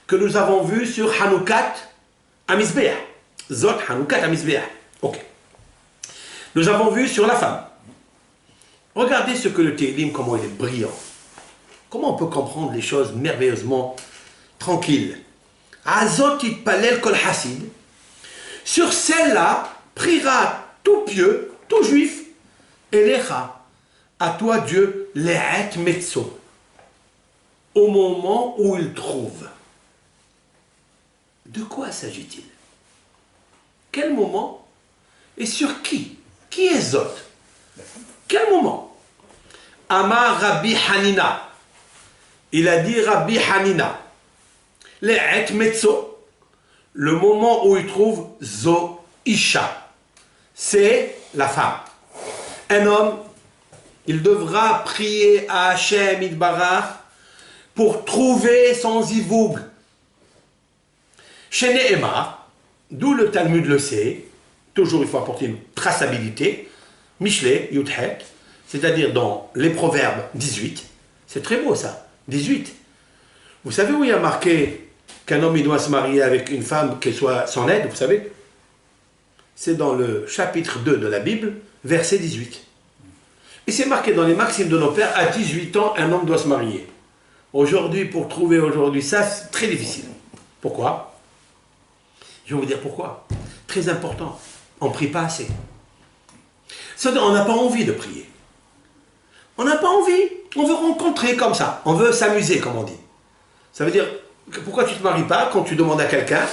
que nous avons vu sur Hanoukat Amizbeah. Zot, Hanoukat Amizbeah. Ok. Nous avons vu sur la femme. Regardez ce que le Tehillim, comment il est brillant. Comment on peut comprendre les choses merveilleusement tranquilles. Azot itpalel kol hasid. Sur celle-là, priera tout pieux, tout juif, Elecha, à toi Dieu, le'et metso, au moment où il trouve. De quoi s'agit-il? Quel moment? Et sur qui? Qui est Zot? Quel moment? Amar Rabbi Hanina. Il a dit Rabbi Hanina. Le'et metso, le moment où il trouve Zo Isha. C'est la femme. Un homme, il devra prier à Hachem Yitbarach pour trouver son zivoug. Chez Nehemar, d'où le Talmud le sait, toujours il faut apporter une traçabilité, Mishlei, Yudhet, c'est-à-dire dans les Proverbes 18, c'est très beau ça, 18. Vous savez où il y a marqué qu'un homme il doit se marier avec une femme qui soit son aide, vous savez? C'est dans le chapitre 2 de la Bible, verset 18. Et c'est marqué dans les maximes de nos pères, à 18 ans, un homme doit se marier. Aujourd'hui, pour trouver aujourd'hui ça, c'est très difficile. Pourquoi? Je vais vous dire pourquoi. Très important. On ne prie pas assez. On n'a pas envie de prier. On n'a pas envie. On veut rencontrer comme ça. On veut s'amuser, comme on dit. Ça veut dire, pourquoi tu ne te maries pas quand tu demandes à quelqu'un,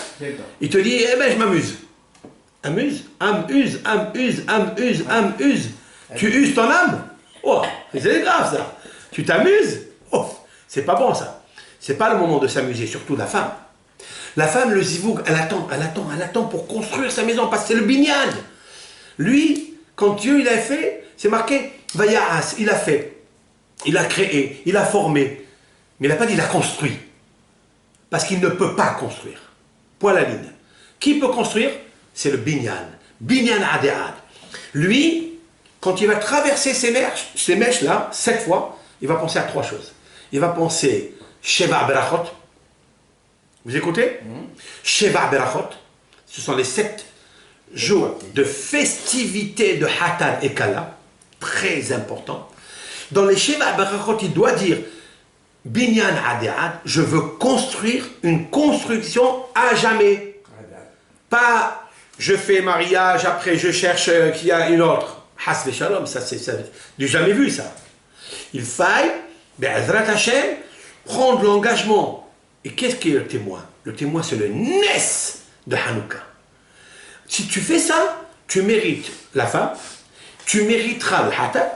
il te dit, eh ben, je m'amuse. Amuse, amuse, amuse, amuse, amuse. Tu uses ton âme? Oh, c'est grave ça. Tu t'amuses? Oh, c'est pas bon ça. C'est pas le moment de s'amuser, surtout la femme. La femme, le zivoug, elle attend pour construire sa maison, parce que c'est le binyan. Lui, quand Dieu il a fait, c'est marqué, Vayaas, il a fait, il a créé, il a formé, mais il n'a pas dit il a construit. Parce qu'il ne peut pas construire. Point à la ligne. Qui peut construire? C'est le binyan. Binyan adéad. Lui, quand il va traverser ces mèches-là, 7 fois, il va penser à 3 choses. Il va penser Sheva Berachot. Vous écoutez? Sheva Berachot. Ce sont les 7 jours de festivité de Hatan et Kala. Très important. Dans les Sheva Berachot, il doit dire Binyan Adéad, je veux construire une construction à jamais. Pas je fais mariage, après je cherche qu'il y a une autre. Hasbe Shalom, ça c'est du jamais vu ça. Il faille, Be'ezrat Hashem, prendre l'engagement. Et qu'est-ce qui est le témoin? Le témoin c'est le Nes de Hanouka. Si tu fais ça, tu mérites la femme, tu mériteras le Hatan,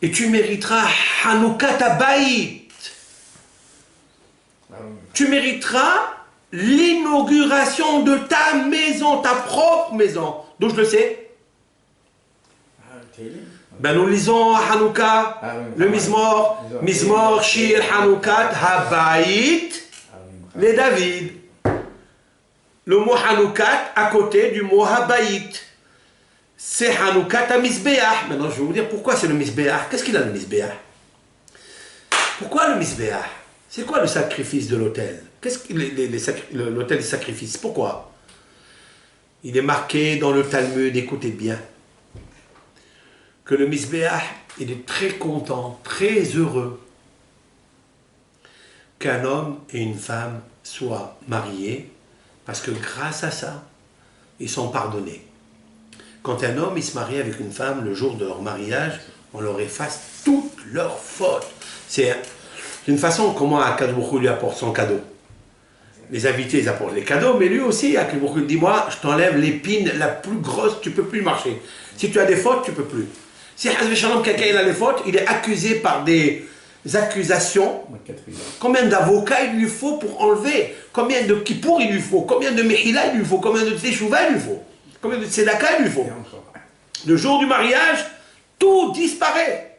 et tu mériteras Hanouka Tabaït. Tu mériteras l'inauguration de ta maison, ta propre maison. D'où je le sais? Ben nous lisons à Hanouka, le Mizmor, Shir, Hanoukat, Habayit, les David. Le mot Hanoukat à côté du mot Habayit. C'est Hanoukat à Mizbeach. Maintenant je vais vous dire pourquoi c'est le Mizbeach. Qu'est-ce qu'il a le Mizbeach? Pourquoi le Mizbeach? C'est quoi le sacrifice de l'autel? Qu'est-ce que l'autel des sacrifices? Pourquoi? Il est marqué dans le Talmud, écoutez bien, que le Mizbeach, il est très content, très heureux qu'un homme et une femme soient mariés, parce que grâce à ça, ils sont pardonnés. Quand un homme il se marie avec une femme, le jour de leur mariage, on leur efface toutes leurs fautes. C'est une façon comment Akadosh Baruch Hu lui apporte son cadeau. Les invités, ils apportent les cadeaux, mais lui aussi, Akadosh Baruch Hu dit, moi, je t'enlève l'épine la plus grosse, tu ne peux plus marcher. Si tu as des fautes, tu ne peux plus. Si Hazve Shalom, quelqu'un a des fautes, il est accusé par des accusations. Combien d'avocats il lui faut pour enlever? Combien de kippour il lui faut? Combien de mehila il lui faut? Combien de teshuva il lui faut? Combien de tzedaka il lui faut? Le jour du mariage, tout disparaît.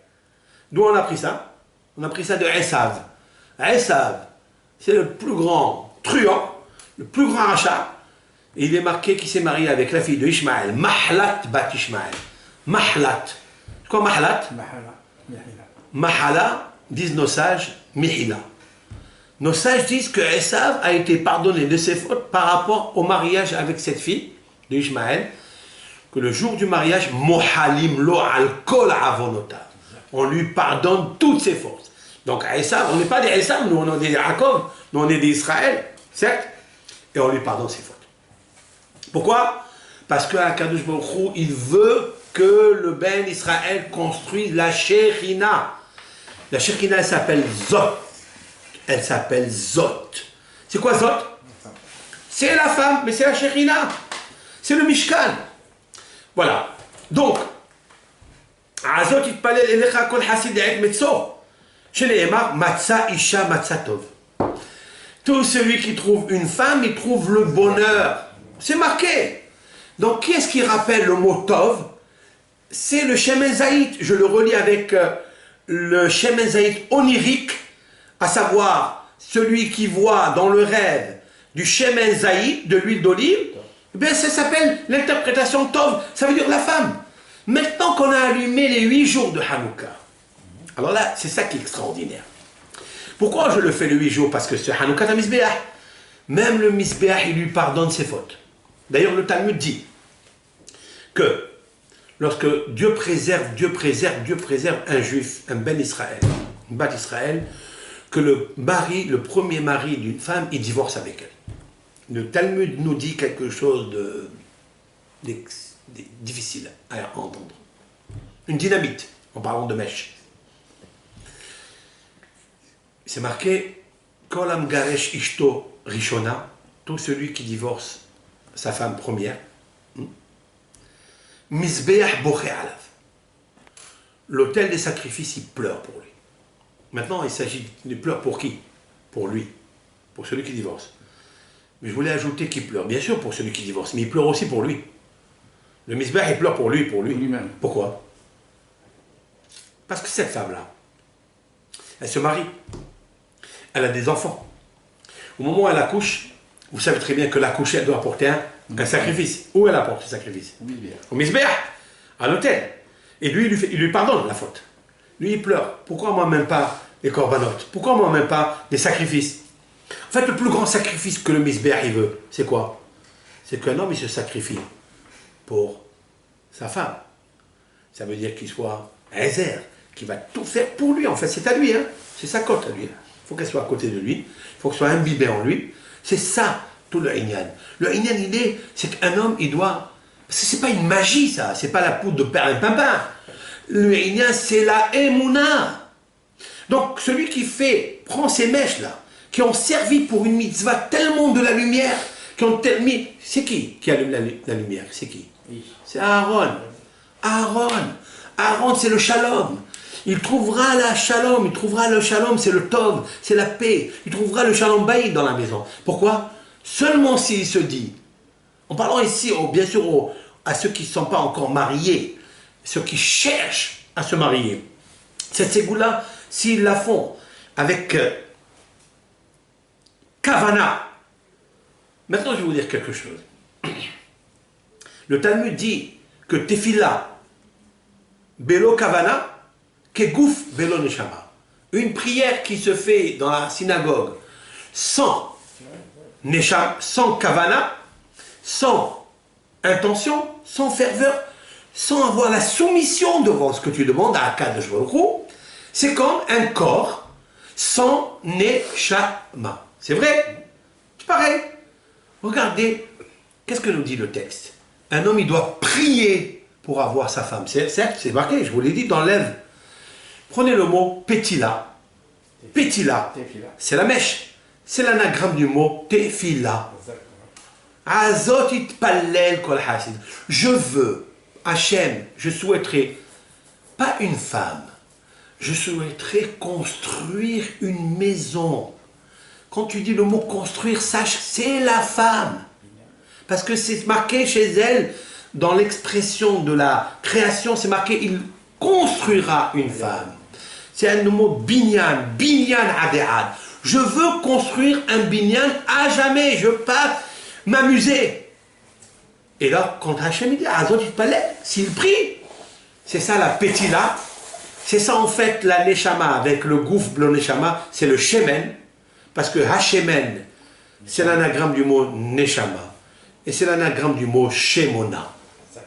D'où on a pris ça? On a pris ça de Esav. Esav, c'est le plus grand truand, le plus grand rachat. Et il est marqué qu'il s'est marié avec la fille de Ishmaël, Mahlat bat Ishmaël. Mahlat. C'est quoi Mahlat? Mahala, disent nos sages, Mihila. Nos sages disent que Esav a été pardonné de ses fautes par rapport au mariage avec cette fille de Ishmaël, que le jour du mariage, Mohalim lo al kol avonotav. On lui pardonne toutes ses fautes. Donc Esav, on n'est pas des Esav, nous on est des Jacob, nous on est des Israël, certes, et on lui pardonne ses fautes. Pourquoi? Parce que Akadosh Baruch Hu, il veut que le Ben Israël construit la Shekhinah. La Shekhinah, elle s'appelle Zot. Elle s'appelle Zot. C'est quoi Zot? C'est la femme, mais c'est la Shekhinah. C'est le Mishkan. Voilà. Donc, Azot itpalel elecha kol hasid et metzo. Chez les Emar, Matza Isha Matza Tov. Tout celui qui trouve une femme, il trouve le bonheur. C'est marqué. Donc, qui est-ce qui rappelle le mot Tov? C'est le Shemen Zaït. Je le relis avec le Shemen Zaït onirique, à savoir celui qui voit dans le rêve du Shemen Zaït, de l'huile d'olive. Eh bien, ça s'appelle l'interprétation Tov. Ça veut dire la femme. Maintenant qu'on a allumé les 8 jours de Hanouka, alors là, c'est ça qui est extraordinaire. Pourquoi je le fais le 8 jours? Parce que c'est Hanouka ta Misbéach. Même le Misbéach, il lui pardonne ses fautes. D'ailleurs, le Talmud dit que lorsque Dieu préserve un juif, un Ben Israël, une Bat Israël, que le premier mari d'une femme, il divorce avec elle. Le Talmud nous dit quelque chose de difficile à entendre. Une dynamite, en parlant de mèche. C'est marqué Kolam Garesh Ishto Rishona, tout celui qui divorce sa femme première. Misbeach Boche Alav. L'autel des sacrifices, il pleure pour lui. Maintenant, il s'agit de pleurs pour qui? Pour lui, pour celui qui divorce. Mais je voulais ajouter qu'il pleure, bien sûr pour celui qui divorce, mais il pleure aussi pour lui. Le Misbeach, il pleure pour lui, lui-même. Pourquoi? Parce que cette femme-là, elle se marie. Elle a des enfants. Au moment où elle accouche, vous savez très bien que l'accouchée, elle doit apporter un sacrifice. Où elle apporte le sacrifice? Au Misbeach, à l'autel. Et lui, il lui pardonne la faute. Lui, il pleure. Pourquoi moi même pas les corbanotes? Pourquoi moi même pas des sacrifices? En fait, le plus grand sacrifice que le Misbeach, il veut, c'est quoi? C'est qu'un homme, il se sacrifie pour sa femme. Ça veut dire qu'il soit Ezer, qui va tout faire pour lui. En fait, c'est à lui, hein? C'est sa cote à lui. Il faut qu'elle soit à côté de lui. Il faut qu'elle soit imbibée en lui. C'est ça, tout le Inyan. Le Inyan, l'idée, c'est qu'un homme, il doit... C'est pas une magie, ça. C'est pas la poudre de perlimpinpin. Le Inyan, c'est la Emouna. Donc, celui qui prend ces mèches-là, qui ont servi pour une mitzvah tellement de la lumière, qui ont terminé... C'est qui allume la lumière? C'est qui? C'est Aaron. Aaron, c'est le shalom. Il trouvera la shalom, le shalom, c'est le tov, c'est la paix. Il trouvera le shalom baïd dans la maison. Pourquoi? Seulement s'il se dit, en parlant ici, bien sûr, à ceux qui ne sont pas encore mariés, ceux qui cherchent à se marier, cette ségoula, s'ils la font avec kavana. Maintenant, je vais vous dire quelque chose. Le Talmud dit que tefila, belo kavana, kegouf belo neshama. Une prière qui se fait dans la synagogue sans neshama, sans kavana, sans intention, sans ferveur, sans avoir la soumission devant ce que tu demandes à Akadosh Baruch Hu, c'est comme un corps sans neshama. C'est vrai? C'est pareil. Regardez, qu'est-ce que nous dit le texte? Un homme, il doit prier pour avoir sa femme. Certes, c'est marqué, je vous l'ai dit dans l'Ève. Prenez le mot pétila. Pétila, c'est la mèche. C'est l'anagramme du mot tefila. Azot itpallel kol hasid. Je veux, Hachem, je souhaiterais, pas une femme, je souhaiterais construire une maison. Quand tu dis le mot construire, sache, c'est la femme. Parce que c'est marqué chez elle, dans l'expression de la création, c'est marqué, il construira une femme. C'est un mot binyan, binyan adead. Je veux construire un binyan à jamais, je ne veux pas m'amuser. Et là, quand Hachem dit, Azot itpalel, s'il prie, c'est ça la pétila, c'est ça en fait la neshama, avec le gouffre bleu neshama, c'est le shemen, parce que Hachemen, c'est l'anagramme du mot neshama. Et c'est l'anagramme du mot Shemona,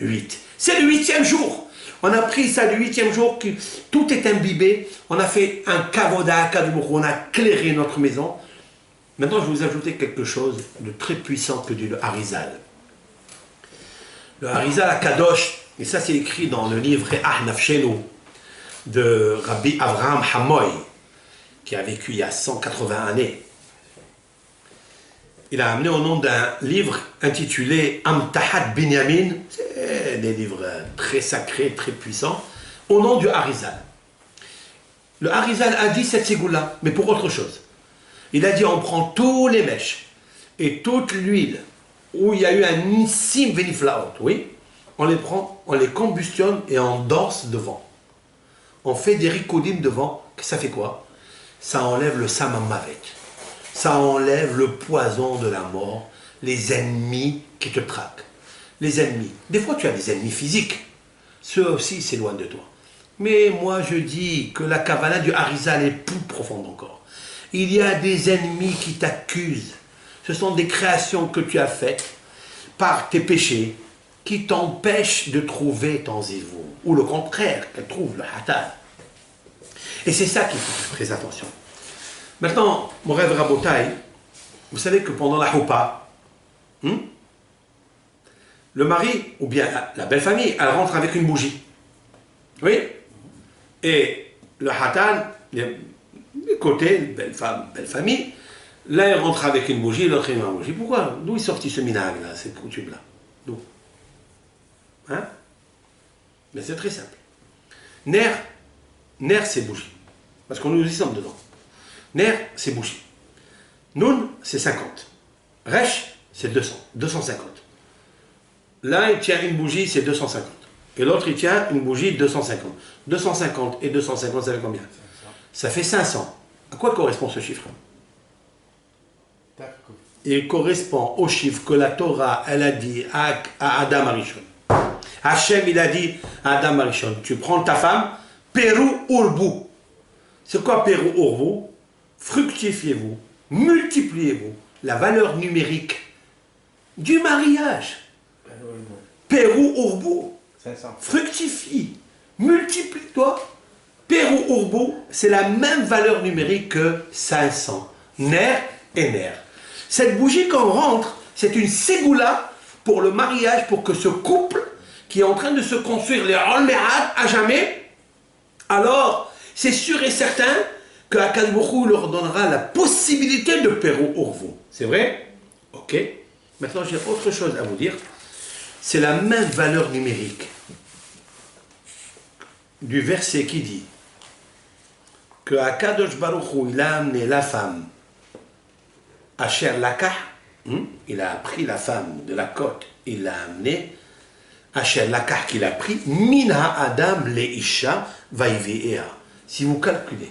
8. C'est le 8e jour. On a pris ça du 8e jour, que tout est imbibé. On a fait un kavoda, on a clairé notre maison. Maintenant, je vais vous ajouter quelque chose de très puissant que dit le Harizal. Le Harizal à Kadosh, Et ça, c'est écrit dans le livre Ahnaf Shenu de Rabbi Avraham Hamoy, qui a vécu il y a 180 années. Il a amené au nom d'un livre intitulé Amtahat Binyamin, c'est des livres très sacrés, très puissants, au nom du Harizal. Le Harizal a dit cette ségoula, mais pour autre chose. Il a dit on prend tous les mèches et toute l'huile où il y a eu un nissim veniflaot, oui, on les prend, on les combustionne et on danse devant. On fait des rikoudim devant, ça fait quoi? Ça enlève le samamavet. Ça enlève le poison de la mort, les ennemis qui te traquent. Les ennemis. Des fois, tu as des ennemis physiques. Ceux aussi s'éloignent de toi. Mais moi, je dis que la Kabbalah du Harizal est plus profonde encore. Il y a des ennemis qui t'accusent. Ce sont des créations que tu as faites par tes péchés qui t'empêchent de trouver ton zivou. Ou le contraire, qu'elles trouvent le hatal. Et c'est ça qu'il faut faire très attention. Maintenant, mon rêve Rabotai, vous savez que pendant la Houpa, le mari, ou bien la belle famille, elle rentre avec une bougie. Oui. Et le Hatan, les côtés, belle femme, belle famille, l'un il rentre avec une bougie, l'autre une bougie. Pourquoi? D'où est sorti ce minag-là, cette coutume-là? D'où? Hein? Mais c'est très simple. Ner, c'est bougie. Parce qu'on nous y sommes dedans. Ner, c'est bougie. Noun, c'est 50. Resh, c'est 200. 250. L'un, il tient une bougie, c'est 250. Et l'autre, il tient une bougie, 250. 250 et 250, ça fait combien? Ça fait 500. À quoi correspond ce chiffre? Il correspond au chiffre que la Torah, elle a dit à Adam Arishon. Hachem, il a dit à Adam Arishon, tu prends ta femme, Peru Urbu. C'est quoi Peru Urbu? Fructifiez-vous, multipliez-vous. La valeur numérique du mariage. Peru Urbu. Fructifie, multiplie-toi. Peru Urbu, c'est la même valeur numérique que 500. Ner et ner. Cette bougie, quand on rentre, c'est une ségoula pour le mariage, pour que ce couple qui est en train de se construire les Olmehat à jamais, alors c'est sûr et certain que Akadosh Baruch Hu leur donnera la possibilité de Peru Urbu. C'est vrai? Ok. Maintenant, j'ai autre chose à vous dire. C'est la même valeur numérique du verset qui dit que Akadosh Baruch Hu, il a amené la femme Asher Lakah, il a pris la femme de la côte, il l'a amenée, Asher Lakah qu'il a pris, Minha Adam Leisha Vaivea. Si vous calculez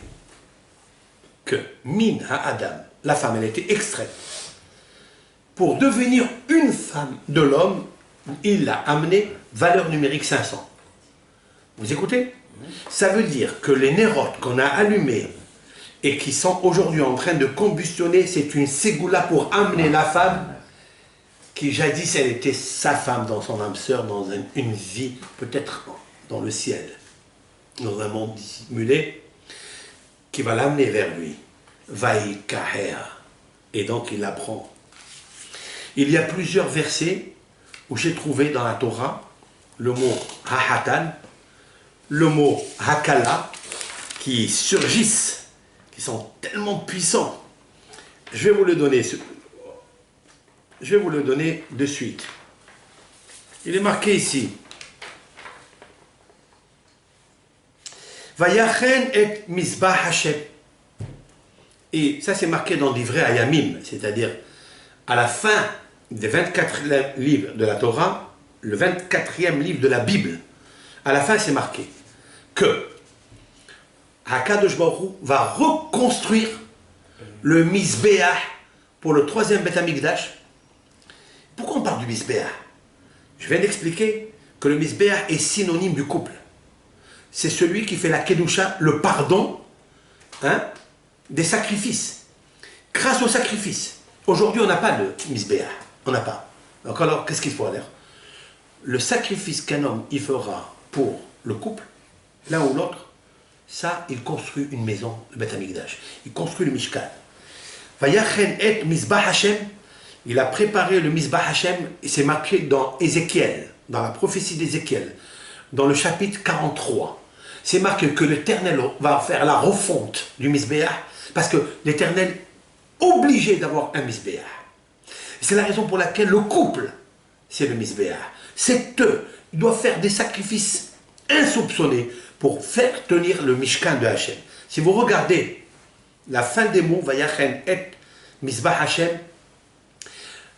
que Minha Adam, la femme, elle a été extraite pour devenir une femme de l'homme, il l'a amené, valeur numérique 500. Vous écoutez? Ça veut dire que les nérotes qu'on a allumés et qui sont aujourd'hui en train de combustionner, c'est une ségoula pour amener la femme qui jadis, elle était sa femme dans son âme sœur, dans une vie, peut-être dans le ciel, dans un monde dissimulé, qui va l'amener vers lui. Vaïkaher. Et donc il l'apprend. Il y a plusieurs versets où j'ai trouvé dans la Torah le mot Hahatan, le mot Hakala, qui surgissent, qui sont tellement puissants. Je vais vous le donner. Je vais vous le donner de suite. Il est marqué ici. Vayachen et misbah Hashem. Et ça c'est marqué dans l'ivret Ayamim, c'est-à-dire à la fin des 24 livres de la Torah, le 24e livre de la Bible, à la fin c'est marqué que Hakadosh Baruch Hu va reconstruire le Mizbeah pour le 3e Beth Amikdash. Pourquoi on parle du Mizbeah? Je viens d'expliquer que le Mizbeah est synonyme du couple. C'est celui qui fait la Kedusha, le pardon, des sacrifices. Grâce aux sacrifices. Aujourd'hui, on n'a pas de Mizbeah. On n'a pas. Donc alors, qu'est-ce qu'il faut faire? Le sacrifice qu'un homme il fera pour le couple, l'un ou l'autre, ça, il construit une maison, le Beth Amikdash. Il construit le Mishkan. Vayachen et Mizbah Hashem, il a préparé le Mizbah Hashem, et c'est marqué dans Ézéchiel, dans la prophétie d'Ézéchiel. dans le chapitre 43. C'est marqué que l'Éternel va faire la refonte du Misbéach, parce que l'Éternel est obligé d'avoir un Misbéach. C'est la raison pour laquelle le couple, c'est le Misbéach. C'est eux, ils doivent faire des sacrifices insoupçonnés pour faire tenir le Mishkan de Hachem. Si vous regardez la fin des mots, Vayachen et Misbah Hachem,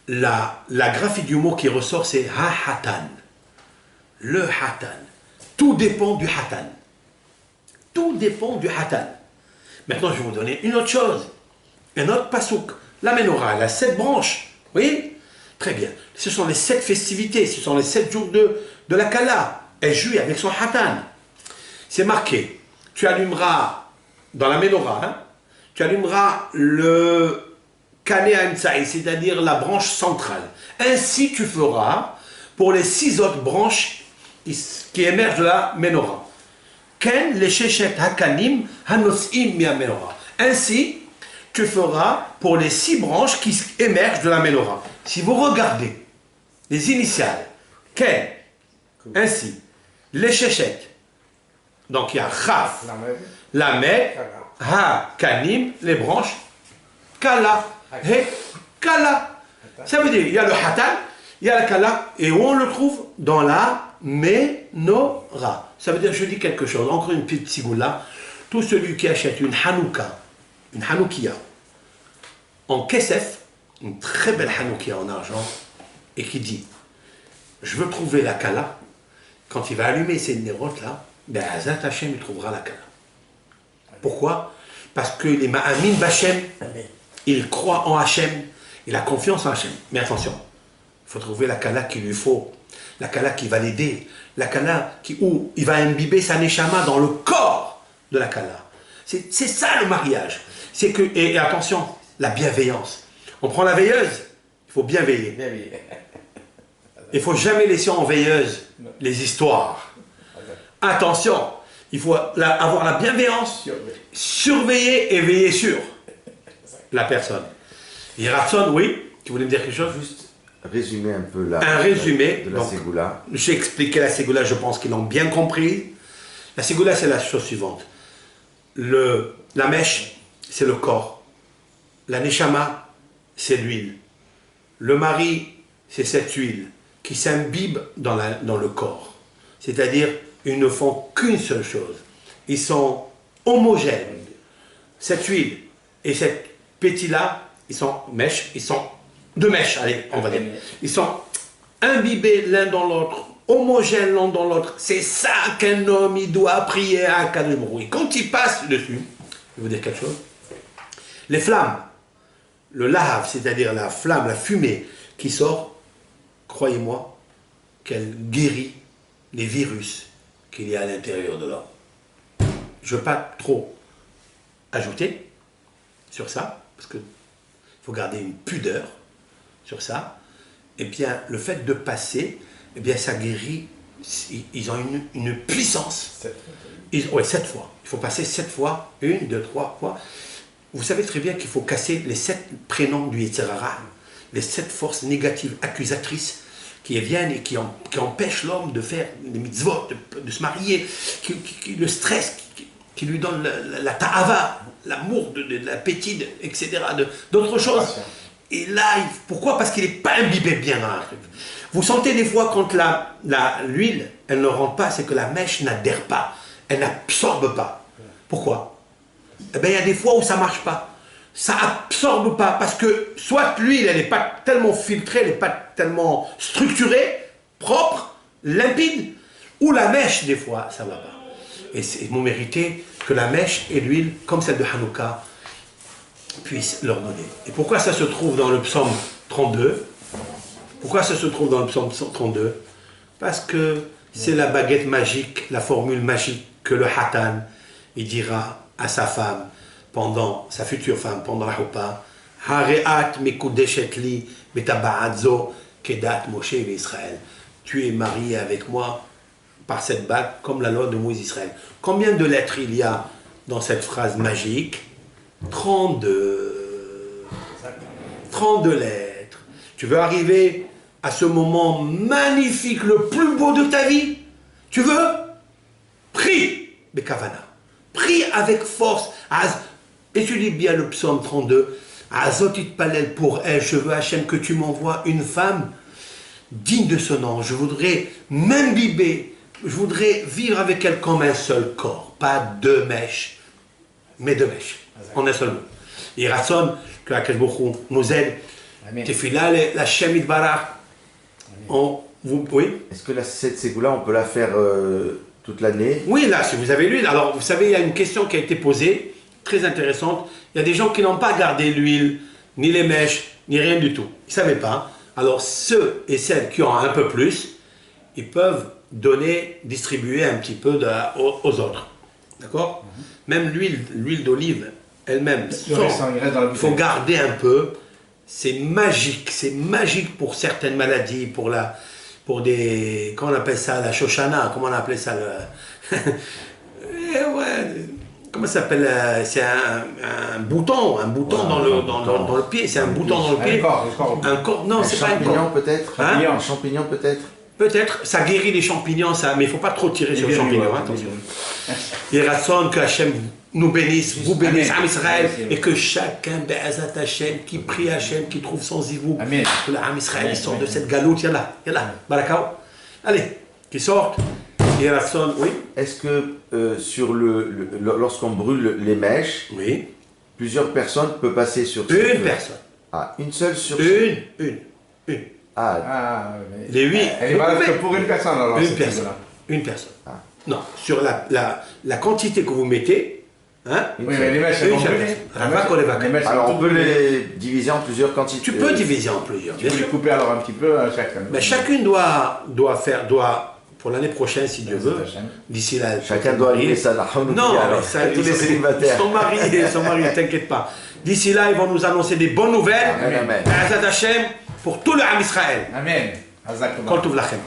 la graphie du mot qui ressort, c'est Ha-Hatan. Le Hatan. Tout dépend du Hatan. Tout dépend du Hatan. Maintenant, je vais vous donner une autre chose. Un autre pasouk. La menorah, elle a 7 branches. Oui? Très bien. Ce sont les 7 festivités. Ce sont les 7 jours de la Kala. Elle jouit avec son Hatan. C'est marqué. Tu allumeras, dans la menorah, hein, tu allumeras le Kané Amtsaï, c'est-à-dire la branche centrale. Ainsi tu feras pour les 6 autres branches qui émergent de la menorah. Ken le sheshet hakanim hanosim mia menorah. Ainsi tu feras pour les 6 branches qui émergent de la menorah. Si vous regardez les initiales, Ken, ainsi, les sheshet, donc il y a Chaf, Lamed, Ha, Kanim, les branches, Kala, He, Kala. Ça veut dire, il y a le Hatan, il y a la Kala, et où on le trouve? Dans la Menorah. Ça veut dire, je dis quelque chose, encore une petite sigoula. Tout celui qui achète une Hanouka, une Hanoukia, en Kesef, une très belle Hanoukia en argent, et qui dit, je veux trouver la Kala, quand il va allumer ces nérotes là, ben Azat Hashem, il trouvera la Kala. Pourquoi? Parce que les Ma'amin B'Hashem, il croit en Hachem, il a confiance en Hachem. Mais attention, il faut trouver la Kala qu'il lui faut, la Kala qui va l'aider, la Kala où il va imbiber sa Neshama dans le corps de la Kala. C'est ça le mariage. C'est que, et attention, la bienveillance. On prend la veilleuse, il faut bien veiller. Il ne faut jamais laisser en veilleuse les histoires. Attention, il faut avoir la bienveillance, surveiller et veiller sur la personne. Hiratson, oui, tu voulais me dire quelque chose? Juste résumer un peu de la Ségoula. J'ai expliqué la Ségoula, je pense qu'ils l'ont bien compris. La Ségoula, c'est la chose suivante. La mèche, c'est le corps. La Neshama, c'est l'huile. Le mari, c'est cette huile qui s'imbibe dans le corps. C'est-à-dire, ils ne font qu'une seule chose. Ils sont homogènes. Cette huile et cette pétille-là, ils sont mèches, ils sont deux mèches, allez, on va dire. Ils sont imbibés l'un dans l'autre, homogènes l'un dans l'autre. C'est ça qu'un homme, il doit prier à Kadosh Baruch Hu. Et quand il passe dessus, je vais vous dire quelque chose. Les flammes, le lahav, c'est-à-dire la flamme, la fumée qui sort, croyez-moi, qu'elle guérit les virus qu'il y a à l'intérieur de l'homme. Je ne veux pas trop ajouter sur ça, parce qu'il faut garder une pudeur sur ça. Et bien, le fait de passer, eh bien, ça guérit. Ils ont une puissance. 7 fois. 7 fois. Il faut passer 7 fois, 1, 2, 3 fois. Vous savez très bien qu'il faut casser les 7 prénoms du Yetzer Hara, les 7 forces négatives, accusatrices, qui viennent et qui empêchent l'homme de faire des mitzvot, de se marier, le stress, qui lui donne la ta'ava, l'amour, l'appétit, etc., d'autres choses. Et là, pourquoi? Parce qu'il n'est pas imbibé bien dans la truc. Vous sentez des fois quand l'huile, elle ne rentre pas, c'est que la mèche n'adhère pas, elle n'absorbe pas. Pourquoi? Eh bien, il y a des fois où ça ne marche pas. Ça absorbe pas, parce que soit l'huile, elle n'est pas tellement filtrée, elle n'est pas tellement structurée, propre, limpide, ou la mèche, des fois, ça ne va pas. Et c'est mon mérité que la mèche et l'huile, comme celle de Hanouka, puissent leur donner. Et pourquoi ça se trouve dans le psaume 32? Pourquoi ça se trouve dans le psaume 32? Parce que c'est la baguette magique, la formule magique que le Hatan, il dira à sa femme, sa future femme, pendant la Choupa, Hareat mekudeshet li betaba'adzo kedat Moshe et Israël. Tu es marié avec moi par cette bague, comme la loi de Moïse Israël. Combien de lettres il y a dans cette phrase magique? 32. 32 lettres. Tu veux arriver à ce moment magnifique, le plus beau de ta vie? Tu veux? Prie, Bekavana. Prie avec force. Étudie bien le psaume 32. Azotit palel pour elle. Je veux, Hachem, que tu m'envoies une femme digne de ce nom. Je voudrais m'imbiber. Je voudrais vivre avec elle comme un seul corps. Pas deux mèches, mais deux mèches. En un seul mot. Et Ratson, que Akash Bokhu nous aide. Tefila, la Shem Itbarach. Oui. Est-ce que cette ségoula, on peut la faire toute l'année? Oui, là, si vous avez l'huile. Alors, vous savez, il y a une question qui a été posée, très intéressante. Il y a des gens qui n'ont pas gardé l'huile, ni les mèches, ni rien du tout. Ils ne savaient pas. Alors, ceux et celles qui ont un peu plus, ils peuvent donner, distribuer un petit peu aux autres. D'accord? Même l'huile d'olive elle-même, il faut garder un peu. C'est magique pour certaines maladies, pour des, comment on appelle ça, la shoshana, comment on appelle ça, comment ça s'appelle, c'est un bouton dans le pied, c'est un bouton dans le pied. Un corps, non, c'est pas un corps. Peut-être. Un champignon peut-être. Peut-être, ça guérit les champignons, ça, mais il ne faut pas trop tirer sur les champignons, attention. Et Ratson, que Hachem nous bénisse, vous bénisse, Am Israël, et que chacun, Be'ezat Hachem, qui prie Hachem, qui trouve son zivou, que l'Am Israël sort de cette galoute, yallah, barakao. Allez, qui sortent. Et Ratson, oui. Est-ce que lorsqu'on brûle les mèches, oui, plusieurs personnes peuvent passer sur une personne. Ah, une seule sur Une. Les 8. Elle est valable que pour une personne alors. Une personne. Non, sur la quantité que vous mettez, hein, oui, mais les mèches, elles vont brûler. Alors on peut les diviser en plusieurs quantités. Tu peux diviser en plusieurs. Tu peux les couper alors un petit peu chacun. Mais chacune doit pour l'année prochaine, si Dieu veut, d'ici là. Chacun doit allumer ça. Non, tous les célibataires. Son mari, ne t'inquiète pas. D'ici là, ils vont nous annoncer des bonnes nouvelles. Amen. Pour tout le Ham Israël. Amen. Kol Tov Lachem.